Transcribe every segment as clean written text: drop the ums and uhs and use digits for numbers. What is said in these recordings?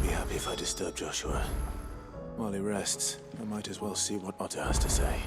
be happy if I disturb Joshua. While he rests, I might as well see what Otto has to say.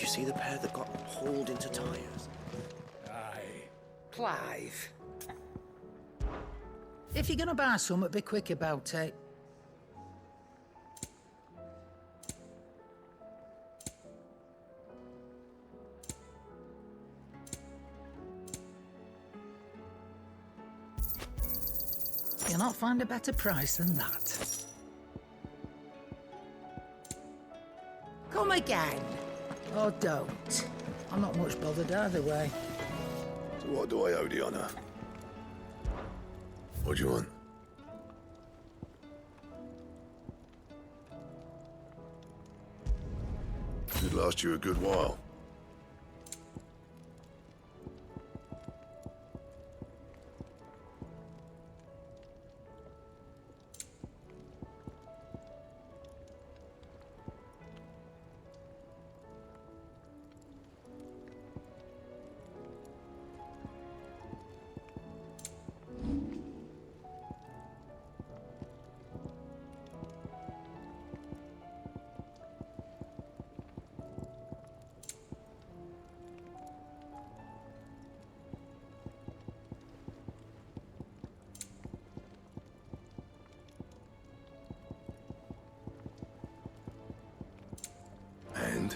see the pair that got hauled into Tyres? Aye. Clive. If you're gonna buy something, be quick about it. You'll not find a better price than that. Come again. Or don't. I'm not much bothered either way. So what do I owe the honor? What do you want? Should last you a good while. And?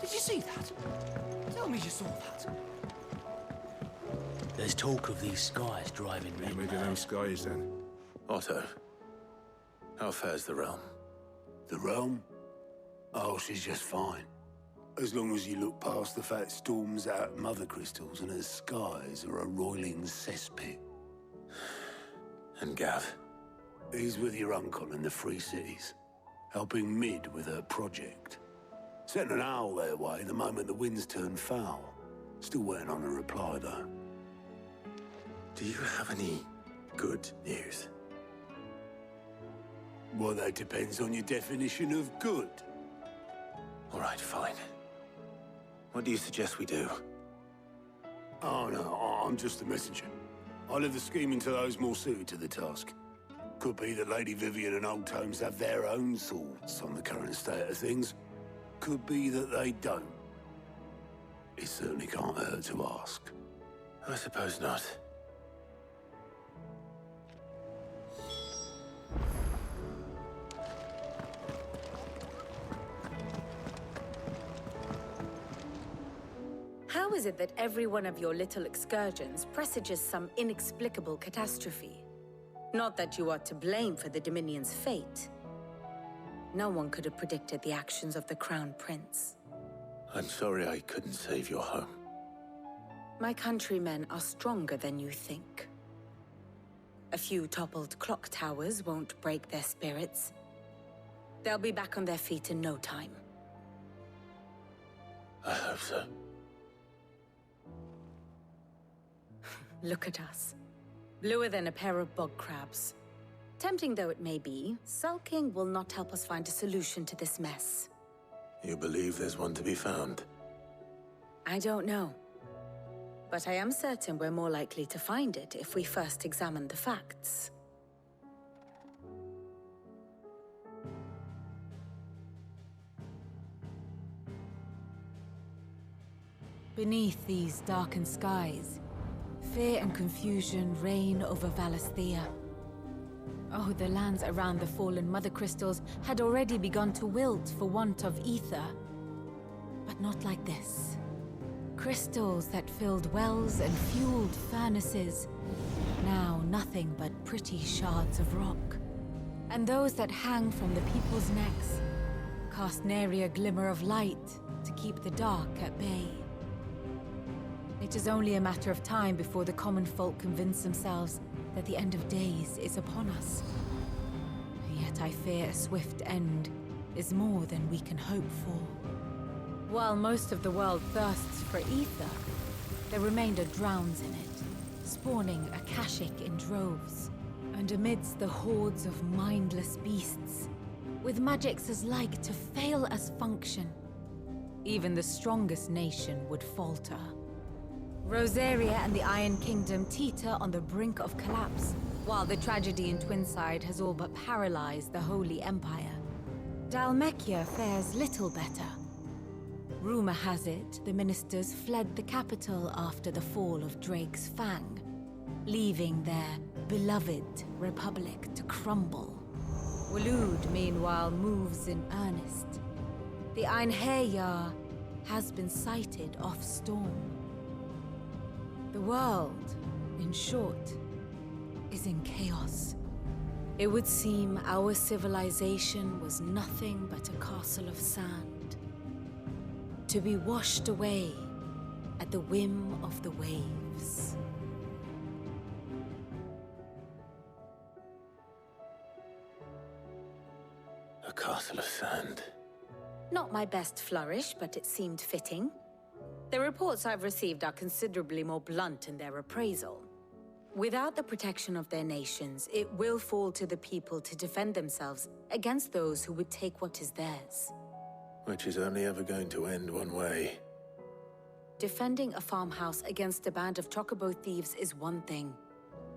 Did you see that? Tell me you saw that. There's talk of these skies driving You men making them mad. skies then? Otto, how fares the realm? The realm? Oh, she's just fine. As long as you look past the fat storms out at Mother Crystals and her skies are a roiling cesspit. And Gav? He's with your uncle in the Free Cities, helping Mid with her project. Sent an owl their way the moment the winds turned foul. Still waiting on a reply, though. Do you have any good news? Well, that depends on your definition of good. All right, fine. What do you suggest we do? Oh, no, I'm just a messenger. I leave the scheming to those more suited to the task. Could be that Lady Vivian and Old Holmes have their own thoughts on the current state of things. Could be that they don't. It certainly can't hurt to ask. I suppose not. How is it that every one of your little excursions presages some inexplicable catastrophe? Not that you are to blame for the Dominion's fate. No one could have predicted the actions of the Crown Prince. I'm sorry I couldn't save your home. My countrymen are stronger than you think. A few toppled clock towers won't break their spirits. They'll be back on their feet in no time. I hope so. Look at us. Bluer than a pair of bog crabs. Tempting though it may be, sulking will not help us find a solution to this mess. You believe there's one to be found? I don't know. But I am certain we're more likely to find it if we first examine the facts. Beneath these darkened skies, fear and confusion reign over Valisthea. Oh, the lands around the fallen Mother Crystals had already begun to wilt for want of ether. But not like this. Crystals that filled wells and fueled furnaces. Now nothing but pretty shards of rock. And those that hang from the people's necks cast nary a glimmer of light to keep the dark at bay. It is only a matter of time before the common folk convince themselves that the end of days is upon us. Yet I fear a swift end is more than we can hope for. While most of the world thirsts for ether, the remainder drowns in it, spawning Akashic in droves. And amidst the hordes of mindless beasts, with magics as like to fail as function, even the strongest nation would falter. Rosaria and the Iron Kingdom teeter on the brink of collapse, while the tragedy in Twinside has all but paralyzed the Holy Empire. Dhalmekia fares little better. Rumor has it the ministers fled the capital after the fall of Drake's Fang, leaving their beloved republic to crumble. Waloed, meanwhile, moves in earnest. The Einherjar has been sighted off Storm. The world, in short, is in chaos. It would seem our civilization was nothing but a castle of sand, to be washed away at the whim of the waves. A castle of sand. Not my best flourish, but it seemed fitting. The reports I've received are considerably more blunt in their appraisal. Without the protection of their nations, it will fall to the people to defend themselves against those who would take what is theirs. Which is only ever going to end one way. Defending a farmhouse against a band of chocobo thieves is one thing,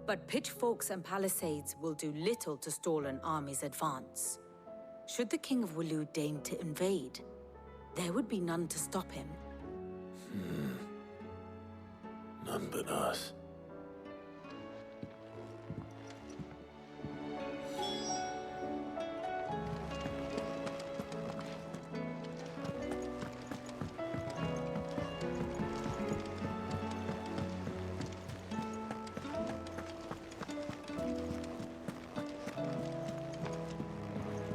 but pitchforks and palisades will do little to stall an army's advance. Should the King of Waloed deign to invade, there would be none to stop him. None but us.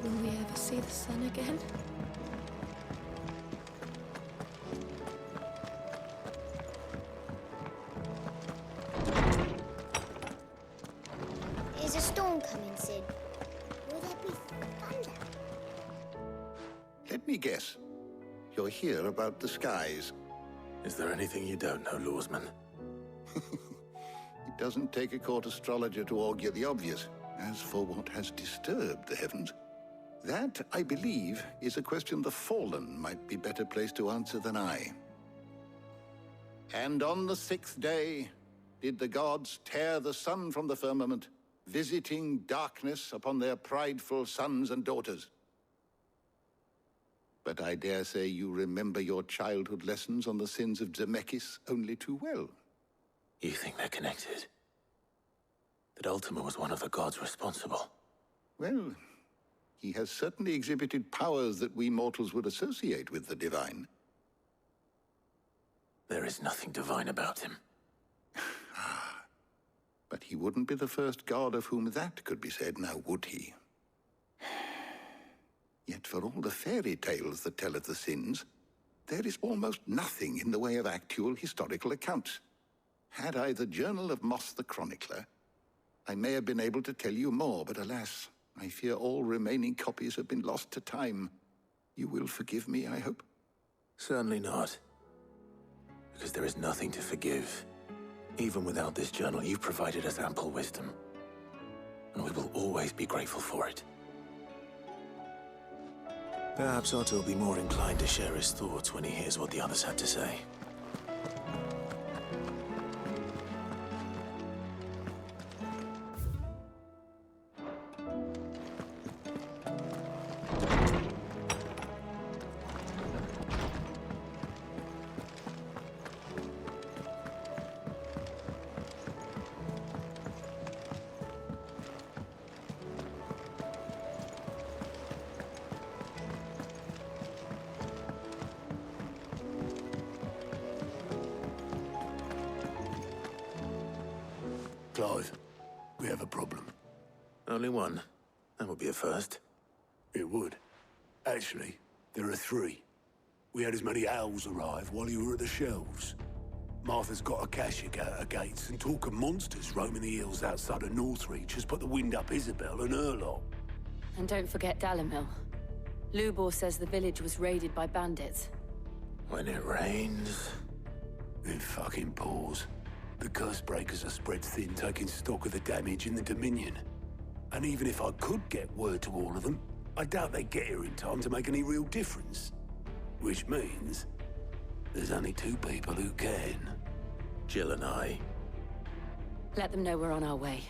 Will we ever see the sun again? Is a storm coming, Sid? Will there be thunder? Let me guess. You're here about the skies. Is there anything you don't know, Lawsman? It doesn't take a court astrologer to augur the obvious. As for what has disturbed the heavens, that, I believe, is a question the Fallen might be better placed to answer than I. And on the 6th day did the gods tear the sun from the firmament, visiting darkness upon their prideful sons and daughters. But I dare say you remember your childhood lessons on the sins of Zemeckis only too well. You think they're connected? That Ultima was one of the gods responsible? Well, he has certainly exhibited powers that we mortals would associate with the divine. There is nothing divine about him. But he wouldn't be the first god of whom that could be said, now would he? Yet for all the fairy tales that tell of the sins, there is almost nothing in the way of actual historical accounts. Had I the Journal of Moss the Chronicler, I may have been able to tell you more, but alas, I fear all remaining copies have been lost to time. You will forgive me, I hope? Certainly not. Because there is nothing to forgive. Even without this journal, you provided us ample wisdom. And we will always be grateful for it. Perhaps Otto will be more inclined to share his thoughts when he hears what the others had to say. Clive, we have a problem. Only one. That would be a first. It would. Actually, there are three. We had as many owls arrive while you were at the shelves. Martha's got a Kashik at her gates, and talk of monsters roaming the hills outside of Northreach has put the wind up Isabel and her lot. And don't forget Dalimil. Lubor says the village was raided by bandits. When it rains... It fucking pours. The curse breakers are spread thin, taking stock of the damage in the Dominion. And even if I could get word to all of them, I doubt they'd get here in time to make any real difference. Which means there's only two people who can. Jill and I. Let them know we're on our way.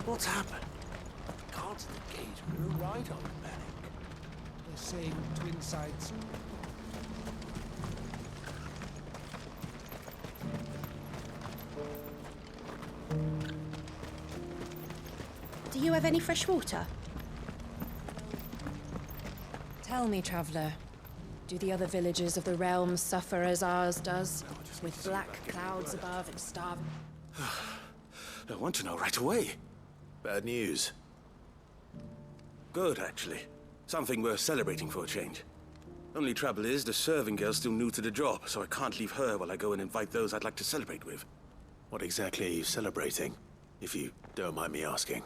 What's happened? Guards at the gate are right on the panic. They're saying twin sides. Do you have any fresh water? Tell me, traveler, do the other villages of the realm suffer as ours does? With black clouds above and starving? I want to know right away. Bad news. Good, actually. Something worth celebrating for a change. Only trouble is, the serving girl's still new to the job, so I can't leave her while I go and invite those I'd like to celebrate with. What exactly are you celebrating, if you don't mind me asking?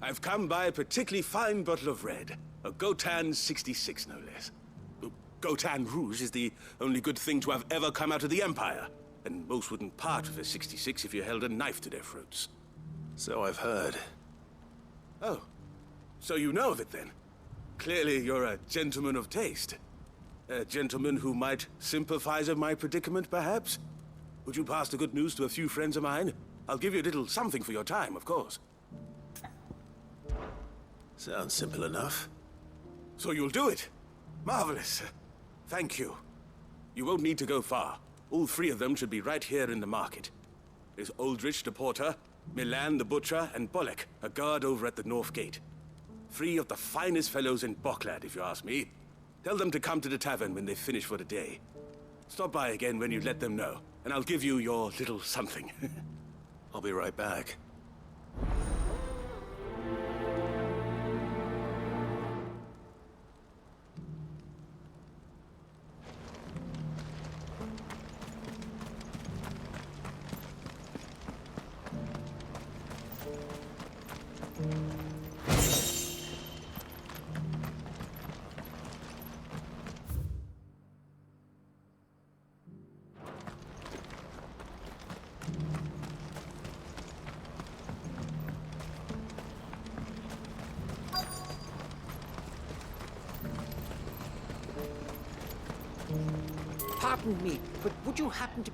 I've come by a particularly fine bottle of red. A Gotan 66, no less. Gotan Rouge is the only good thing to have ever come out of the Empire. And most wouldn't part with a 66 if you held a knife to their throats. So I've heard. Oh. So you know of it, then? Clearly you're a gentleman of taste. A gentleman who might sympathize with my predicament, perhaps? Would you pass the good news to a few friends of mine? I'll give you a little something for your time, of course. Sounds simple enough. So you'll do it? Marvelous. Thank you. You won't need to go far. All three of them should be right here in the market. There's Aldrich the porter, Milan the butcher, and Bolek, a guard over at the north gate. Three of the finest fellows in Boklad, if you ask me. Tell them to come to the tavern when they finish for the day. Stop by again when you let them know, and I'll give you your little something. I'll be right back. Pardon me, but would you happen to...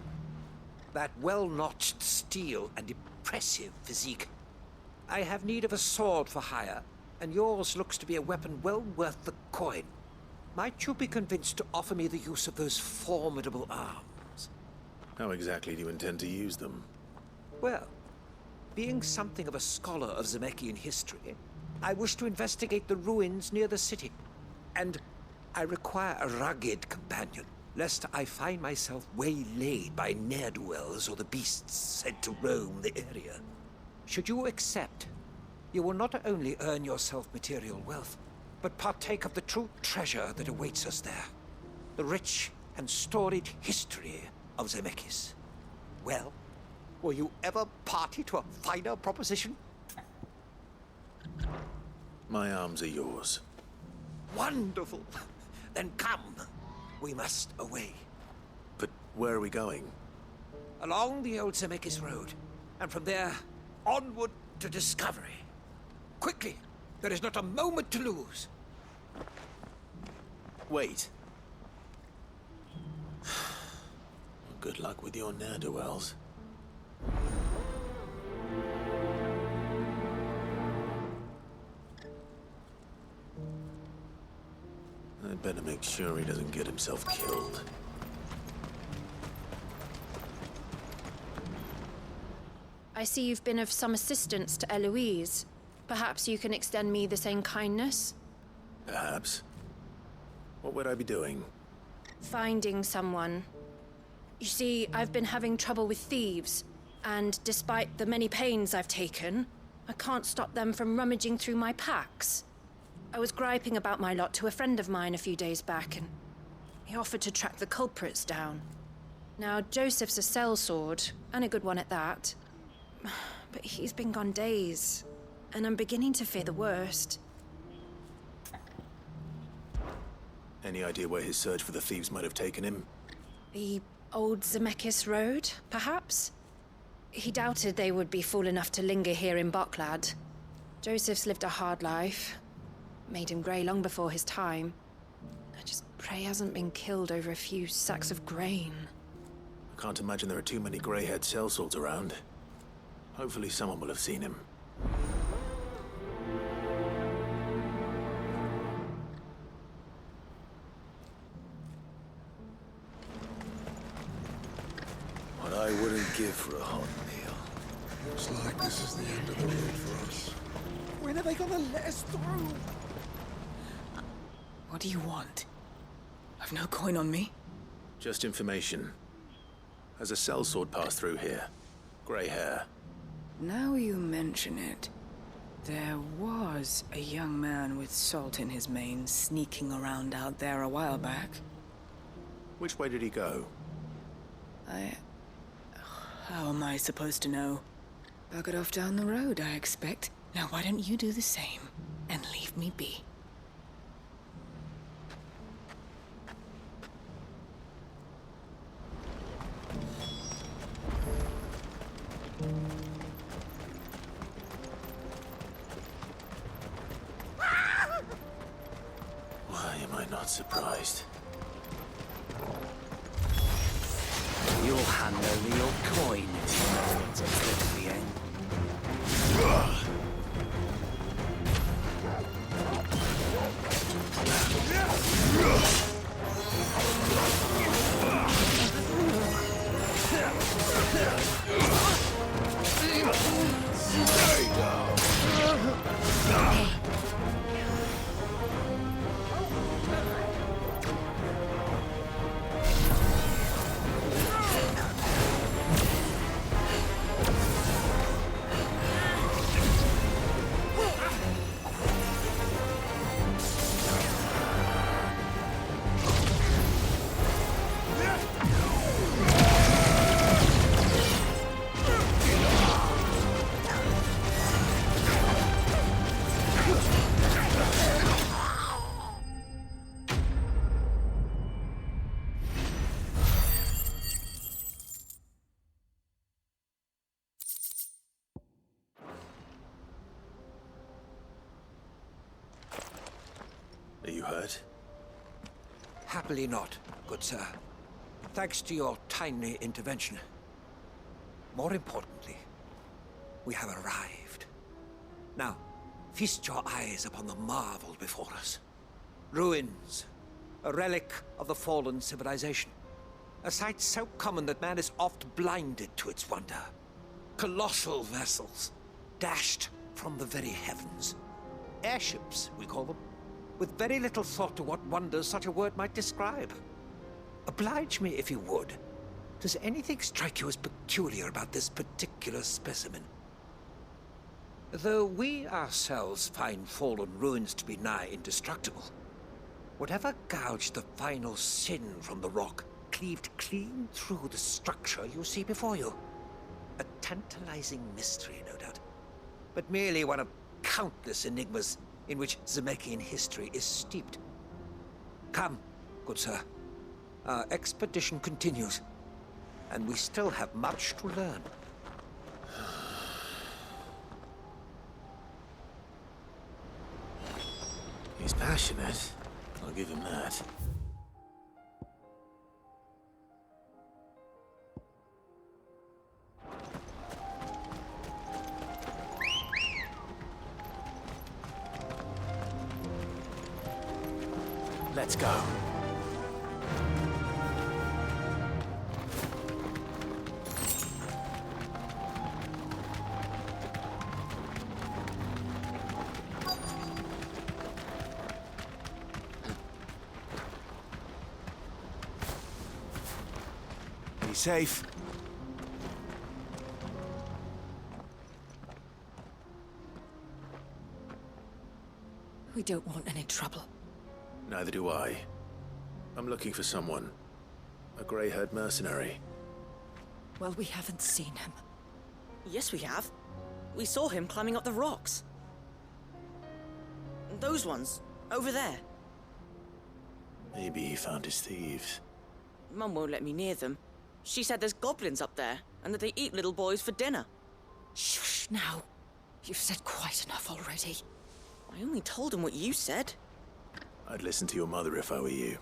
That well-notched steel and impressive physique. I have need of a sword for hire, and yours looks to be a weapon well worth the coin. Might you be convinced to offer me the use of those formidable arms? How exactly do you intend to use them? Well, being something of a scholar of Zemeckis history, I wish to investigate the ruins near the city. And I require a rugged companion, lest I find myself waylaid by ne'er-do-wells or the beasts said to roam the area. Should you accept, you will not only earn yourself material wealth, but partake of the true treasure that awaits us there. The rich and storied history of Zemeckis. Well, were you ever party to a finer proposition? My arms are yours. Wonderful! Then come. We must away. But where are we going? Along the old Zemeckis Road, and from there, onward to discovery. Quickly! There is not a moment to lose. Wait. Good luck with your ne'er-do-wells. I'd better make sure he doesn't get himself killed. I see you've been of some assistance to Eloise. Perhaps you can extend me the same kindness? Perhaps. What would I be doing? Finding someone. You see, I've been having trouble with thieves, and despite the many pains I've taken, I can't stop them from rummaging through my packs. I was griping about my lot to a friend of mine a few days back, and he offered to track the culprits down. Now, Joseph's a sellsword, and a good one at that. But he's been gone days, and I'm beginning to fear the worst. Any idea where his search for the thieves might have taken him? The old Zemeckis Road, perhaps? He doubted they would be fool enough to linger here in Boklad. Joseph's lived a hard life. Made him grey long before his time. I just pray he hasn't been killed over a few sacks of grain. I can't imagine there are too many grey-haired sellswords around. Hopefully someone will have seen him. give for a hot meal? Looks like this is the end of the road for us. When are they gonna let us through? What do you want? I've no coin on me. Just information. Has a sellsword passed through here? Grey hair. Now you mention it, there was a young man with salt in his mane sneaking around out there a while back. Which way did he go? How am I supposed to know? Buggered off down the road, I expect. Now why don't you do the same and leave me be? Why am I not surprised? You'll hand over your coin if you know it's a good the end. Are you hurt? Happily not, good sir. Thanks to your timely intervention. More importantly, we have arrived. Now, feast your eyes upon the marvel before us. Ruins, a relic of the fallen civilization. A sight so common that man is oft blinded to its wonder. Colossal vessels, dashed from the very heavens. Airships, we call them, with very little thought to what wonders such a word might describe. Oblige me if you would. Does anything strike you as peculiar about this particular specimen? Though we ourselves find fallen ruins to be nigh indestructible, whatever gouged the final sin from the rock cleaved clean through the structure you see before you. A tantalizing mystery, no doubt, but merely one of countless enigmas in which Zemeckis history is steeped. Come, good sir. Our expedition continues, and we still have much to learn. He's passionate. I'll give him that. Let's go. Be safe. We don't want any trouble. Neither do I. I'm looking for someone. A grey-haired mercenary. Well, we haven't seen him. Yes, we have. We saw him climbing up the rocks. Those ones, over there. Maybe he found his thieves. Mum won't let me near them. She said there's goblins up there, and that they eat little boys for dinner. Shush now. You've said quite enough already. I only told him what you said. I'd listen to your mother if I were you.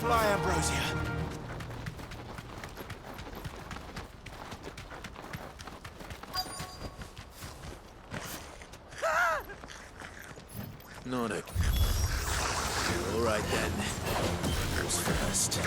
Fly, Ambrosia. Not a... All right, then. Who's first?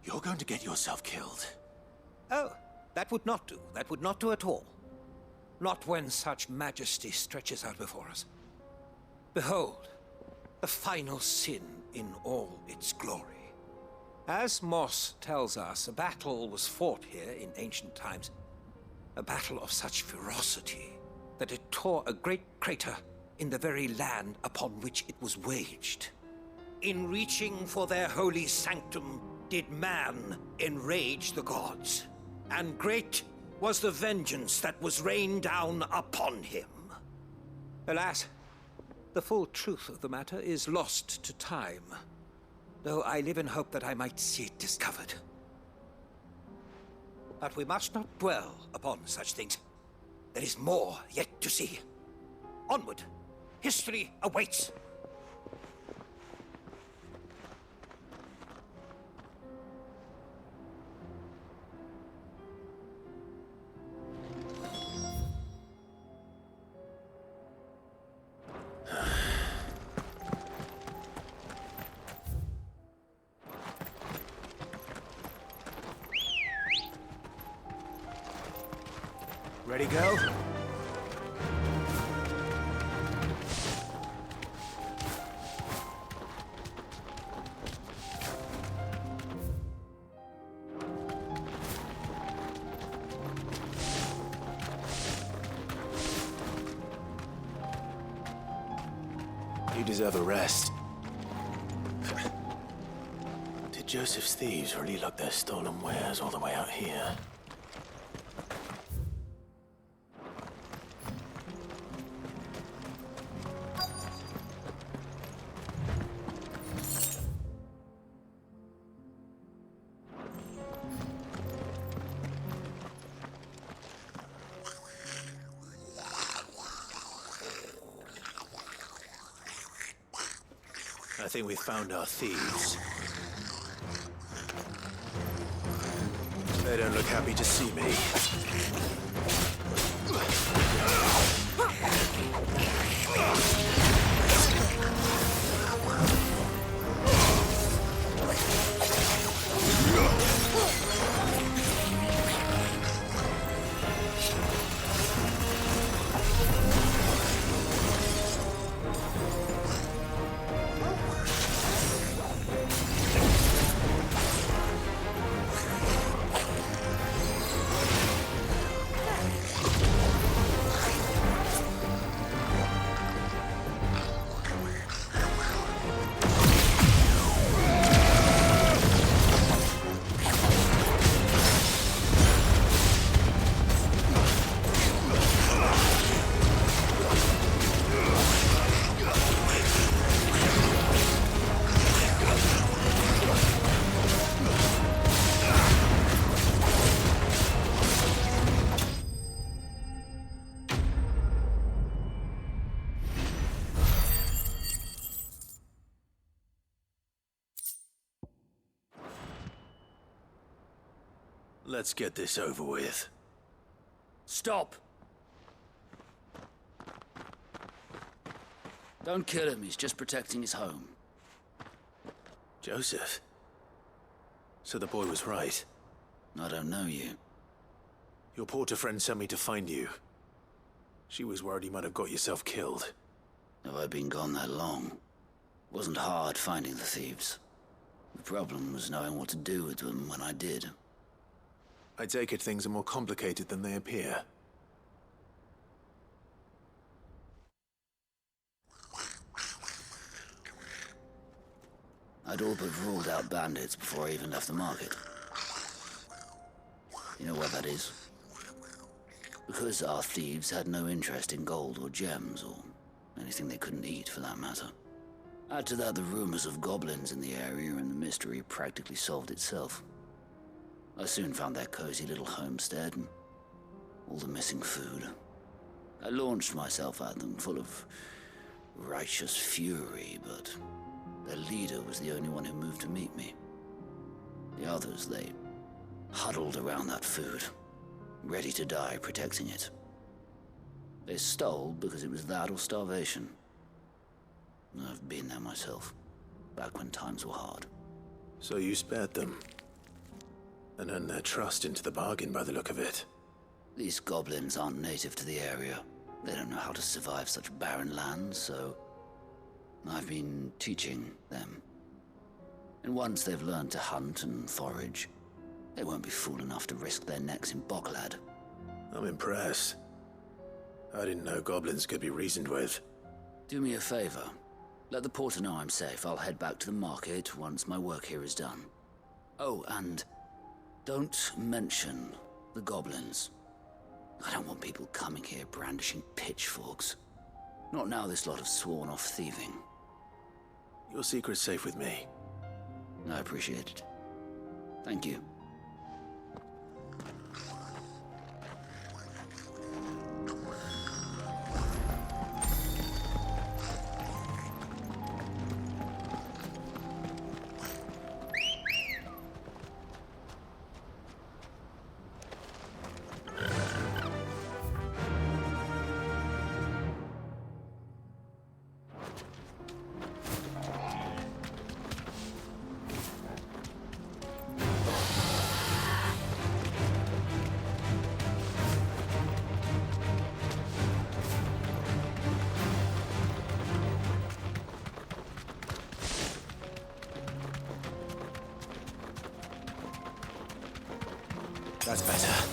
You're going to get yourself killed. Oh, that would not do. That would not do at all. Not when such majesty stretches out before us. Behold, the final sin in all its glory. As Moss tells us, a battle was fought here in ancient times. A battle of such ferocity that it tore a great crater in the very land upon which it was waged. In reaching for their holy sanctum, did man enrage the gods, and great was the vengeance that was rained down upon him. Alas, the full truth of the matter is lost to time, though I live in hope that I might see it discovered. But we must not dwell upon such things. There is more yet to see. Onward! History awaits! Ready, go? You deserve a rest. Did Joseph's thieves really lug their stolen wares all the way out here? I think we found our thieves. They don't look happy to see me. Let's get this over with. Stop! Don't kill him, he's just protecting his home. Joseph? So the boy was right. I don't know you. Your porter friend sent me to find you. She was worried you might have got yourself killed. Have I been gone that long? It wasn't hard finding the thieves. The problem was knowing what to do with them when I did. I take it things are more complicated than they appear. I'd all but ruled out bandits before I even left the market. You know what that is? Because our thieves had no interest in gold or gems, or anything they couldn't eat for that matter. Add to that the rumors of goblins in the area, and the mystery practically solved itself. I soon found their cozy little homestead, and all the missing food. I launched myself at them, full of righteous fury, but their leader was the only one who moved to meet me. The others, they huddled around that food, ready to die protecting it. They stole because it was that or starvation. I've been there myself, back when times were hard. So you spared them, and earned their trust into the bargain by the look of it. These goblins aren't native to the area. They don't know how to survive such barren lands, so I've been teaching them. And once they've learned to hunt and forage, they won't be fool enough to risk their necks in Boklad. I'm impressed. I didn't know goblins could be reasoned with. Do me a favor. Let the porter know I'm safe. I'll head back to the market once my work here is done. Oh, and don't mention the goblins. I don't want people coming here brandishing pitchforks. Not now this lot have sworn off thieving. Your secret's safe with me. I appreciate it. Thank you. That's better.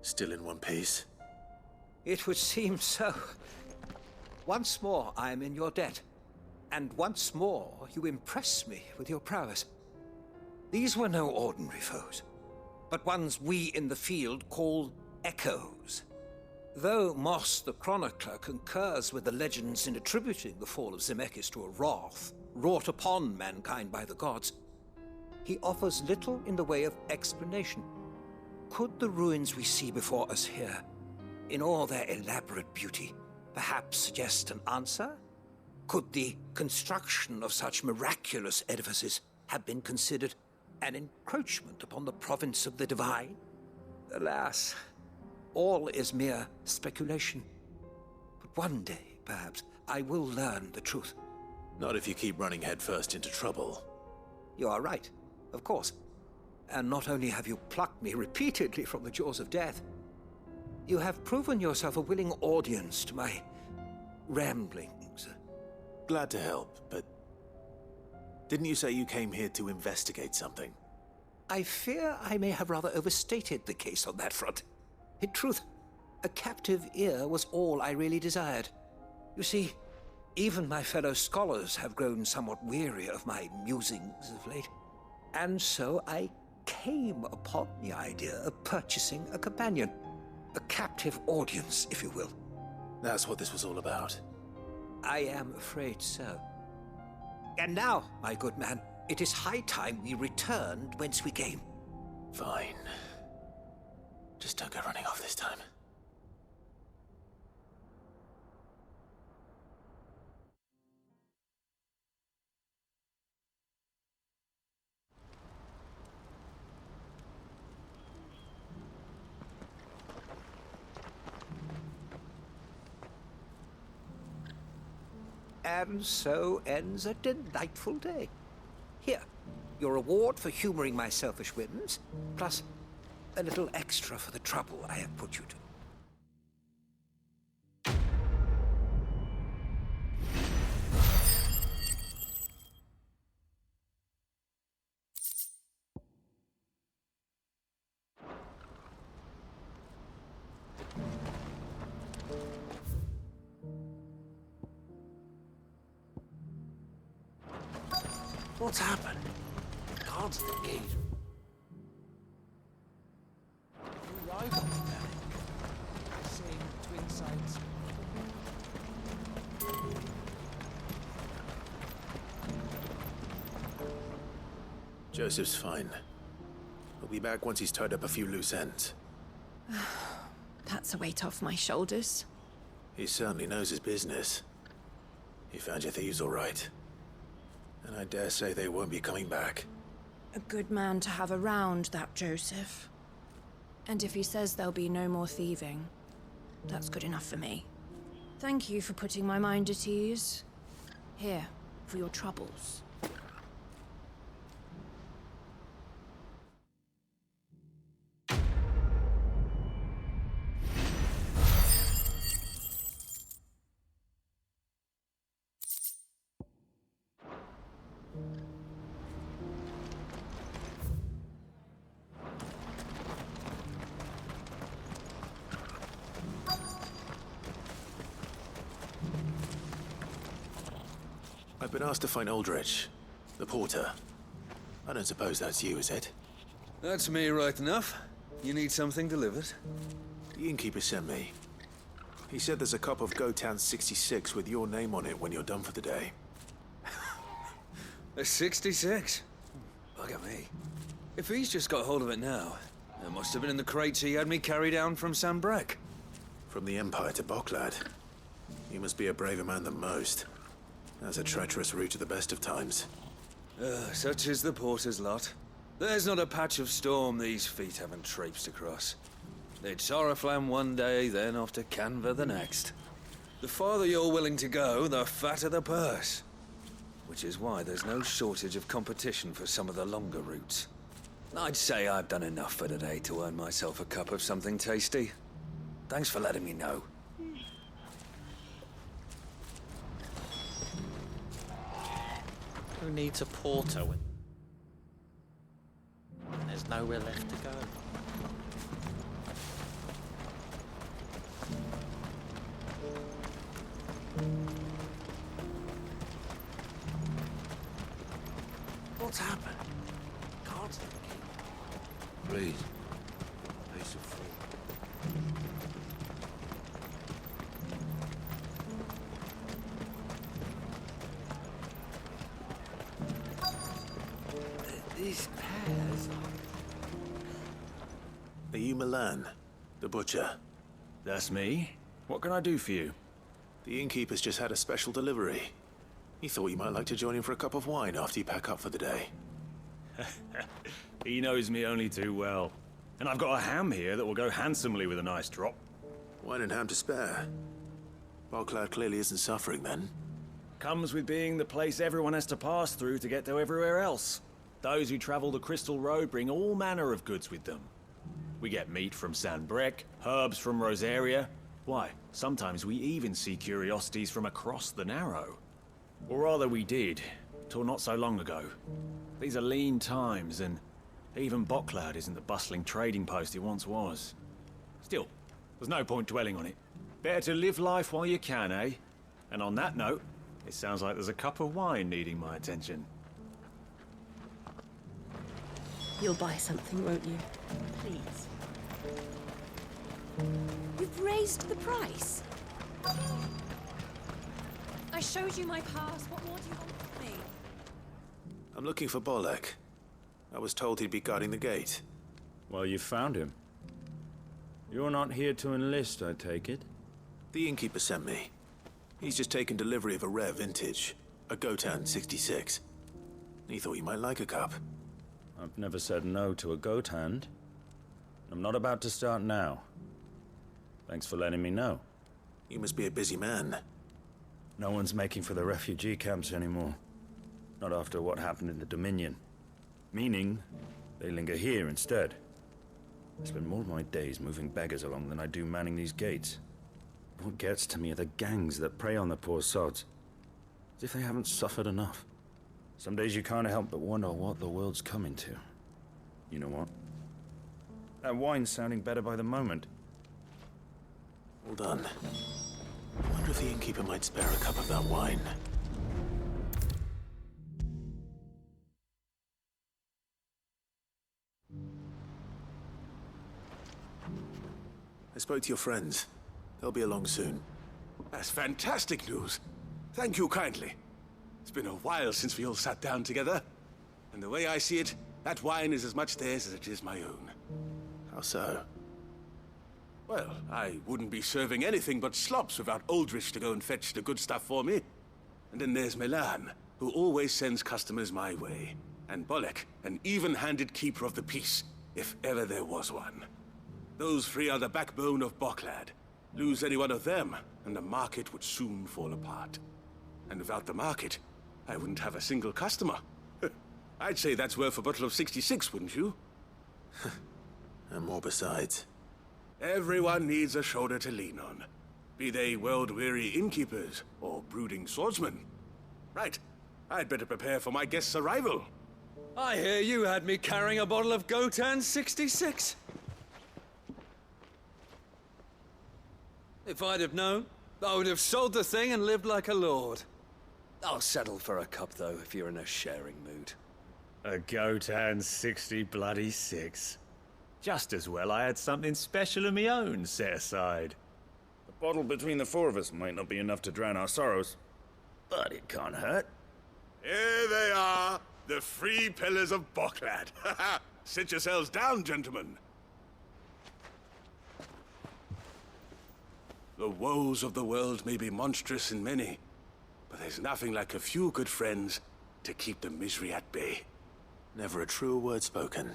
Still in one piece? It would seem so. Once more, I am in your debt. And once more, you impress me with your prowess. These were no ordinary foes, but ones we in the field call echoes. Though Moss the Chronicler concurs with the legends in attributing the fall of Zemeckis to a wrath wrought upon mankind by the gods, he offers little in the way of explanation. Could the ruins we see before us here, in all their elaborate beauty, perhaps suggest an answer? Could the construction of such miraculous edifices have been considered an encroachment upon the province of the divine? Alas, all is mere speculation. But one day, perhaps, I will learn the truth. Not if you keep running headfirst into trouble. You are right, of course. And not only have you plucked me repeatedly from the jaws of death, you have proven yourself a willing audience to my ramblings. Glad to help, but didn't you say you came here to investigate something? I fear I may have rather overstated the case on that front. In truth, a captive ear was all I really desired. You see, even my fellow scholars have grown somewhat weary of my musings of late. And so I came upon the idea of purchasing a companion. A captive audience, if you will. That's what this was all about. I am afraid so. And now, my good man, it is high time we returned whence we came. Fine. Just don't go running off this time. And so ends a delightful day. Here, your reward for humoring my selfish whims, plus a little extra for the trouble I have put you to. What's happened? Guards at the gate. New rivals, same twin sides. Joseph's fine. He'll be back once he's tied up a few loose ends. That's a weight off my shoulders. He certainly knows his business. He found your thieves all right. And I dare say they won't be coming back. A good man to have around, that Joseph. And if he says there'll be no more thieving, that's good enough for me. Thank you for putting my mind at ease. Here, for your troubles. I've been asked to find Aldrich, the porter. I don't suppose that's you, is it? That's me right enough. You need something delivered? The innkeeper sent me. He said there's a cup of Gotan 66 with your name on it when you're done for the day. A 66? Bugger me. If he's just got hold of it now, it must have been in the crates he had me carry down from Sanbreque. From the Empire to Boklad. You must be a braver man than most. That's a treacherous route at the best of times. Such is the porter's lot. There's not a patch of storm these feet haven't traipsed across. It's Oriflamme one day, then off to Canva the next. The farther you're willing to go, the fatter the purse. Which is why there's no shortage of competition for some of the longer routes. I'd say I've done enough for today to earn myself a cup of something tasty. Thanks for letting me know. Who needs a porter when there's nowhere left to go? What's happened? Guards at the gate. Please. Piece of fruit. These pears Are you Milan, the butcher? That's me. What can I do for you? The innkeeper's just had a special delivery. He thought you might like to join him for a cup of wine after you pack up for the day. He knows me only too well. And I've got a ham here that will go handsomely with a nice drop. Wine and ham to spare. Bocklad clearly isn't suffering then. Comes with being the place everyone has to pass through to get to everywhere else. Those who travel the Crystal Road bring all manner of goods with them. We get meat from Sanbreque, herbs from Rosaria. Why, sometimes we even see curiosities from across the Narrow. Or rather we did, till not so long ago. These are lean times, and even Bocklad isn't the bustling trading post it once was. Still, there's no point dwelling on it. Better to live life while you can, eh? And on that note, it sounds like there's a cup of wine needing my attention. You'll buy something, won't you? Please. You've raised the price. I showed you my pass. What more do you want from me? I'm looking for Bolek. I was told he'd be guarding the gate. Well, you found him. You're not here to enlist, I take it? The innkeeper sent me. He's just taken delivery of a rare vintage, a Gotan 66. He thought you might like a cup. I've never said no to a goat hand. I'm not about to start now. Thanks for letting me know. You must be a busy man. No one's making for the refugee camps anymore. Not after what happened in the Dominion. Meaning, they linger here instead. I spend more of my days moving beggars along than I do manning these gates. What gets to me are the gangs that prey on the poor sods. As if they haven't suffered enough. Some days you can't help but wonder what the world's coming to. You know what? That wine's sounding better by the moment. Well done. I wonder if the innkeeper might spare a cup of that wine. I spoke to your friends. They'll be along soon. That's fantastic news. Thank you kindly. It's been a while since we all sat down together. And the way I see it, that wine is as much theirs as it is my own. How so? Well, I wouldn't be serving anything but slops without Aldrich to go and fetch the good stuff for me. And then there's Milan, who always sends customers my way. And Bolek, an even-handed keeper of the peace, if ever there was one. Those three are the backbone of Bocklad. Lose any one of them, and the market would soon fall apart. And without the market, I wouldn't have a single customer. I'd say that's worth a bottle of 66, wouldn't you? And more besides. Everyone needs a shoulder to lean on. Be they world-weary innkeepers or brooding swordsmen. Right. I'd better prepare for my guest's arrival. I hear you had me carrying a bottle of Gotan 66. If I'd have known, I would have sold the thing and lived like a lord. I'll settle for a cup, though, if you're in a sharing mood. A Gotan 66. Just as well I had something special of my own set aside. The bottle between the four of us might not be enough to drown our sorrows, but it can't hurt. Here they are, the three pillars of Bocklad. Sit yourselves down, gentlemen. The woes of the world may be monstrous in many, but there's nothing like a few good friends to keep the misery at bay. Never a truer word spoken.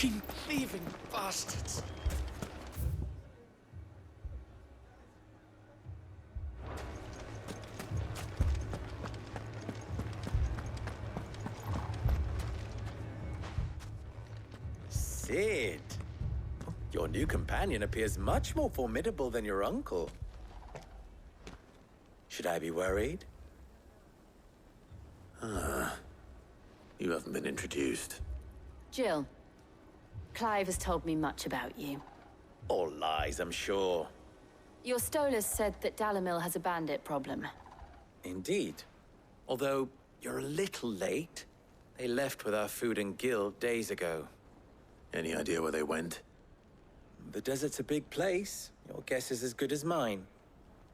Fucking thieving bastards! Cid! Your new companion appears much more formidable than your uncle. Should I be worried? You haven't been introduced. Jill, Clive has told me much about you. All lies, I'm sure. Your Stolas said that Dalimil has a bandit problem. Indeed. Although, you're a little late. They left with our food and guild days ago. Any idea where they went? The desert's a big place. Your guess is as good as mine.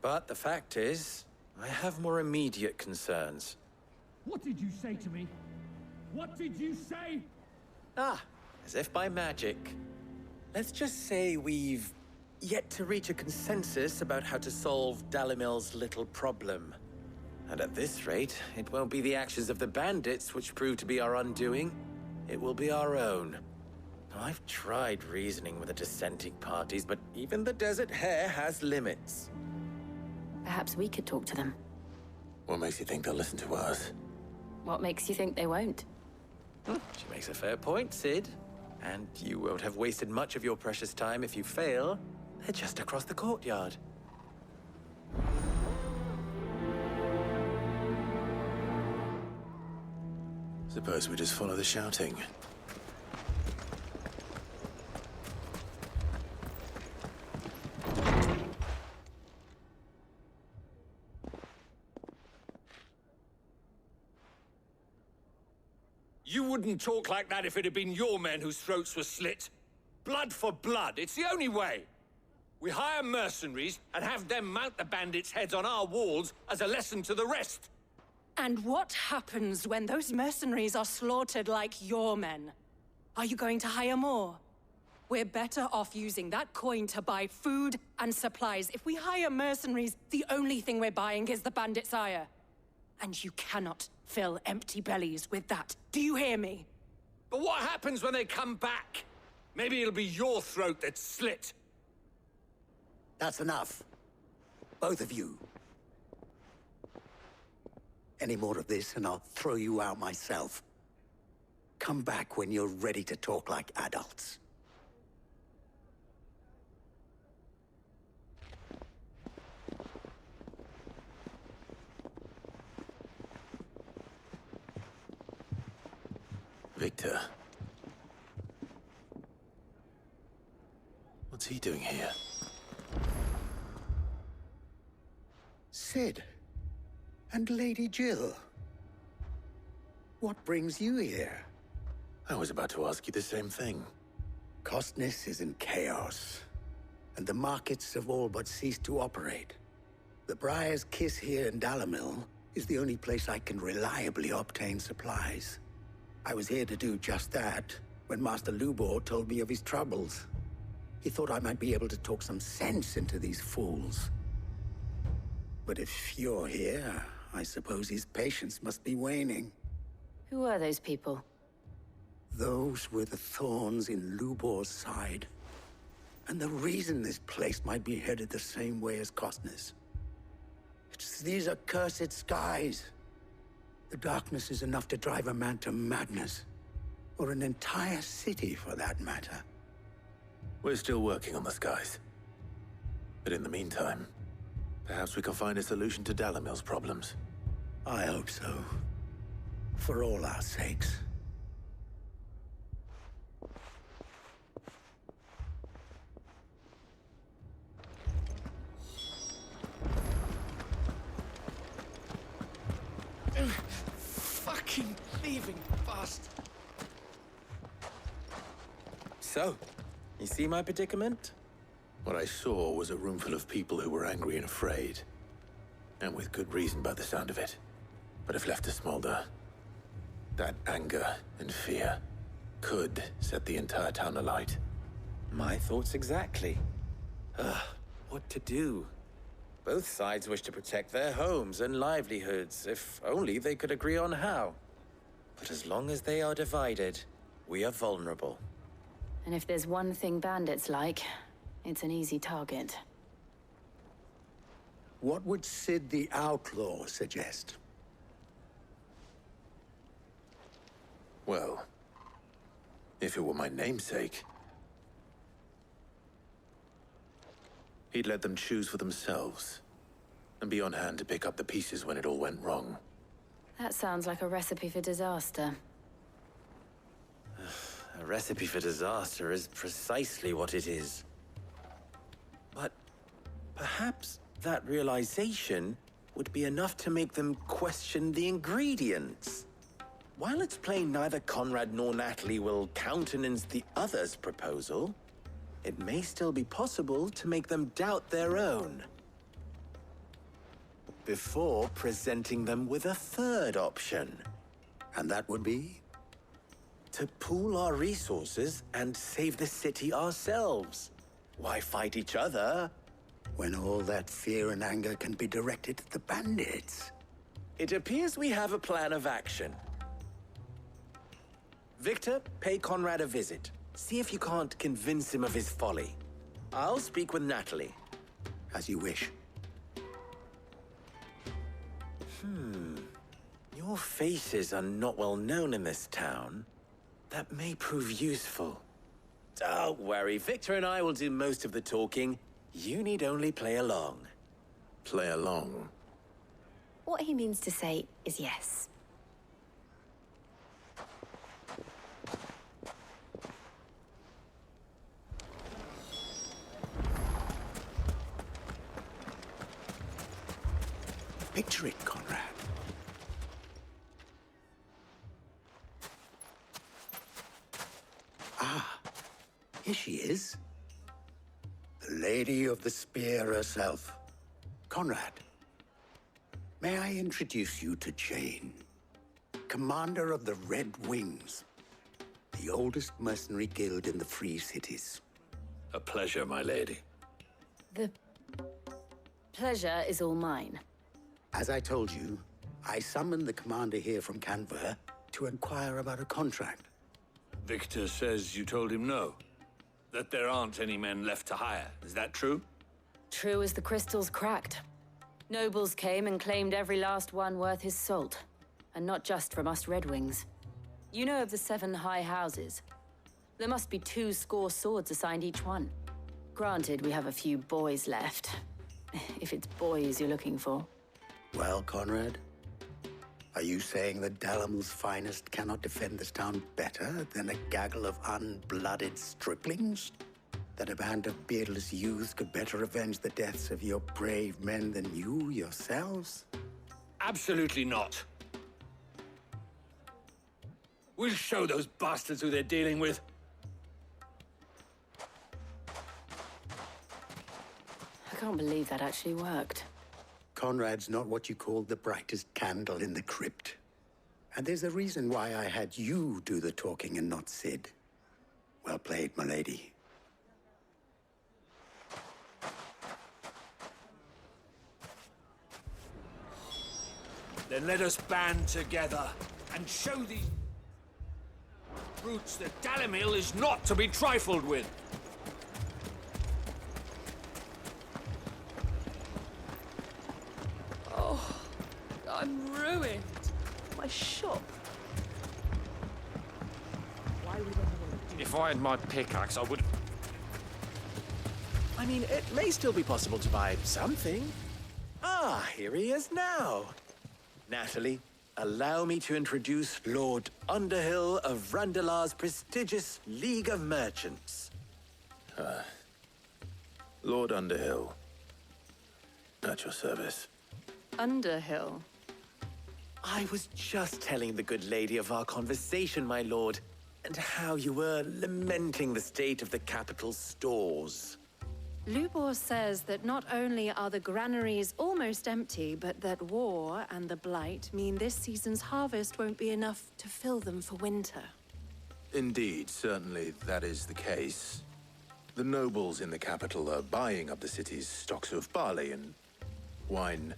But the fact is, I have more immediate concerns. What did you say to me? What did you say? As if by magic. Let's just say we've yet to reach a consensus about how to solve Dalimil's little problem. And at this rate, it won't be the actions of the bandits which prove to be our undoing. It will be our own. Now, I've tried reasoning with the dissenting parties, but even the Desert Hare has limits. Perhaps we could talk to them. What makes you think they'll listen to us? What makes you think they won't? She makes a fair point, Cid. And you won't have wasted much of your precious time if you fail. They're just across the courtyard. Suppose we just follow the shouting. You wouldn't talk like that if it had been your men whose throats were slit. Blood for blood, it's the only way. We hire mercenaries and have them mount the bandits' heads on our walls as a lesson to the rest. And what happens when those mercenaries are slaughtered like your men? Are you going to hire more? We're better off using that coin to buy food and supplies. If we hire mercenaries, the only thing we're buying is the bandits' ire. And you cannot fill empty bellies with that. Do you hear me? But what happens when they come back? Maybe it'll be your throat that's slit. That's enough. Both of you. Any more of this and I'll throw you out myself. Come back when you're ready to talk like adults. Victor. What's he doing here? Cid. And Lady Jill. What brings you here? I was about to ask you the same thing. Costness is in chaos, and the markets have all but ceased to operate. The Briar's Kiss here in Dalimil is the only place I can reliably obtain supplies. I was here to do just that when Master Lubor told me of his troubles. He thought I might be able to talk some sense into these fools. But if you're here, I suppose his patience must be waning. Who are those people? Those were the thorns in Lubor's side. And the reason this place might be headed the same way as Costness. It's these accursed skies. The darkness is enough to drive a man to madness. Or an entire city, for that matter. We're still working on the skies. But in the meantime, perhaps we can find a solution to Dalimil's problems. I hope so. For all our sakes. Fucking thieving bastard. So, you see my predicament? What I saw was a room full of people who were angry and afraid. And with good reason by the sound of it. But if left to smolder, that anger and fear could set the entire town alight. My thoughts exactly. What to do? Both sides wish to protect their homes and livelihoods, if only they could agree on how. But as long as they are divided, we are vulnerable. And if there's one thing bandits like, it's an easy target. What would Sid the Outlaw suggest? Well, if it were my namesake, he'd let them choose for themselves, and be on hand to pick up the pieces when it all went wrong. That sounds like a recipe for disaster. A recipe for disaster is precisely what it is. But perhaps that realization would be enough to make them question the ingredients. While it's plain neither Conrad nor Natalie will countenance the other's proposal, it may still be possible to make them doubt their own before presenting them with a third option. And that would be? To pool our resources and save the city ourselves. Why fight each other when all that fear and anger can be directed at the bandits? It appears we have a plan of action. Victor, pay Conrad a visit. See if you can't convince him of his folly. I'll speak with Natalie. As you wish. Your faces are not well known in this town. That may prove useful. Don't worry, Victor and I will do most of the talking. You need only play along. Play along? What he means to say is yes. Picture it, Conrad. Ah, here she is. The Lady of the Spear herself. Conrad, may I introduce you to Jane, commander of the Red Wings, the oldest mercenary guild in the Free Cities. A pleasure, my lady. The pleasure is all mine. As I told you, I summoned the commander here from Canver to inquire about a contract. Victor says you told him no. That there aren't any men left to hire. Is that true? True as the crystals cracked. Nobles came and claimed every last one worth his salt. And not just from us Red Wings. You know of the 7 high houses. There must be 2 swords assigned each one. Granted, we have a few boys left. If it's boys you're looking for. Well, Conrad, are you saying that Dalimil's finest cannot defend this town better than a gaggle of unblooded striplings? That a band of beardless youths could better avenge the deaths of your brave men than you yourselves? Absolutely not. We'll show those bastards who they're dealing with. I can't believe that actually worked. Conrad's not what you call the brightest candle in the crypt. And there's a reason why I had you do the talking and not Sid. Well played, my lady. Then let us band together and show these brutes that Dalimil is not to be trifled with. Oh, I'm ruined. My shop. Why would anyone do If I had my pickaxe, I would... I mean, it may still be possible to buy something. Ah, here he is now. Natalie, allow me to introduce Lord Underhill of Randalar's prestigious League of Merchants. Lord Underhill. At your service. Underhill? I was just telling the good lady of our conversation, my lord, and how you were lamenting the state of the capital's stores. Lubor says that not only are the granaries almost empty, but that war and the Blight mean this season's harvest won't be enough to fill them for winter. Indeed, certainly that is the case. The nobles in the capital are buying up the city's stocks of barley and wine,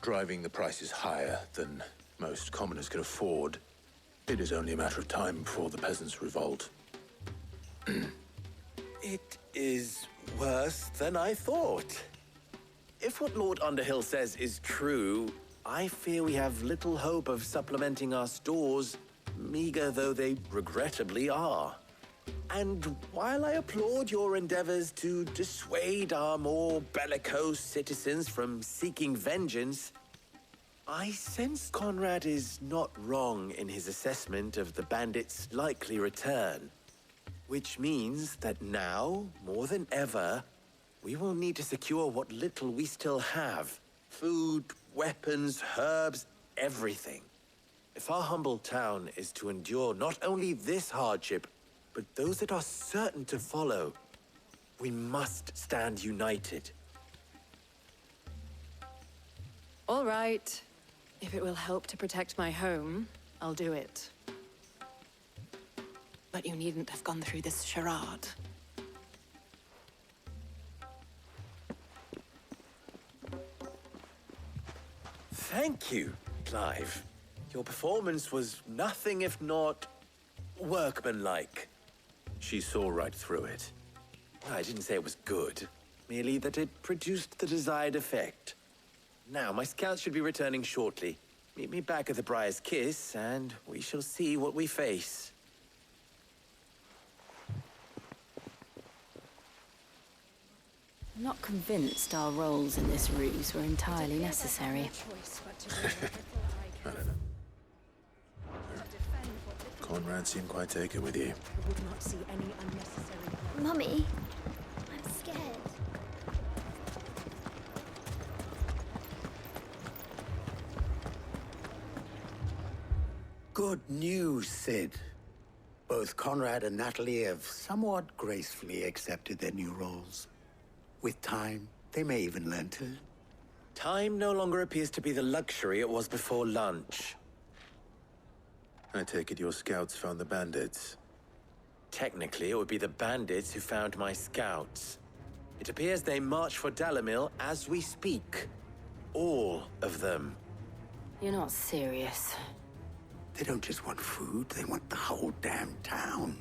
driving the prices higher than most commoners can afford. It is only a matter of time before the peasants revolt. It is worse than I thought. If what Lord Underhill says is true, I fear we have little hope of supplementing our stores, meager though they regrettably are. And while I applaud your endeavors to dissuade our more bellicose citizens from seeking vengeance, I sense Conrad is not wrong in his assessment of the bandits' likely return. Which means that now, more than ever, we will need to secure what little we still have. Food, weapons, herbs, everything. If our humble town is to endure not only this hardship, but those that are certain to follow, we must stand united. All right. If it will help to protect my home, I'll do it. But you needn't have gone through this charade. Thank you, Clive. Your performance was nothing if not workmanlike. She saw right through it. I didn't say it was good, merely that it produced the desired effect. Now, my scouts should be returning shortly. Meet me back at the Briar's Kiss, and we shall see what we face. I'm not convinced our roles in this ruse were entirely necessary. I don't know. Conrad seemed quite taken with you. Would not see any unnecessary. Mummy, I'm scared. Good news, Sid. Both Conrad and Natalie have somewhat gracefully accepted their new roles. With time, they may even learn to. Time no longer appears to be the luxury it was before lunch. I take it your scouts found the bandits. Technically, it would be the bandits who found my scouts. It appears they march for Dalimil as we speak. All of them. You're not serious. They don't just want food, they want the whole damn town.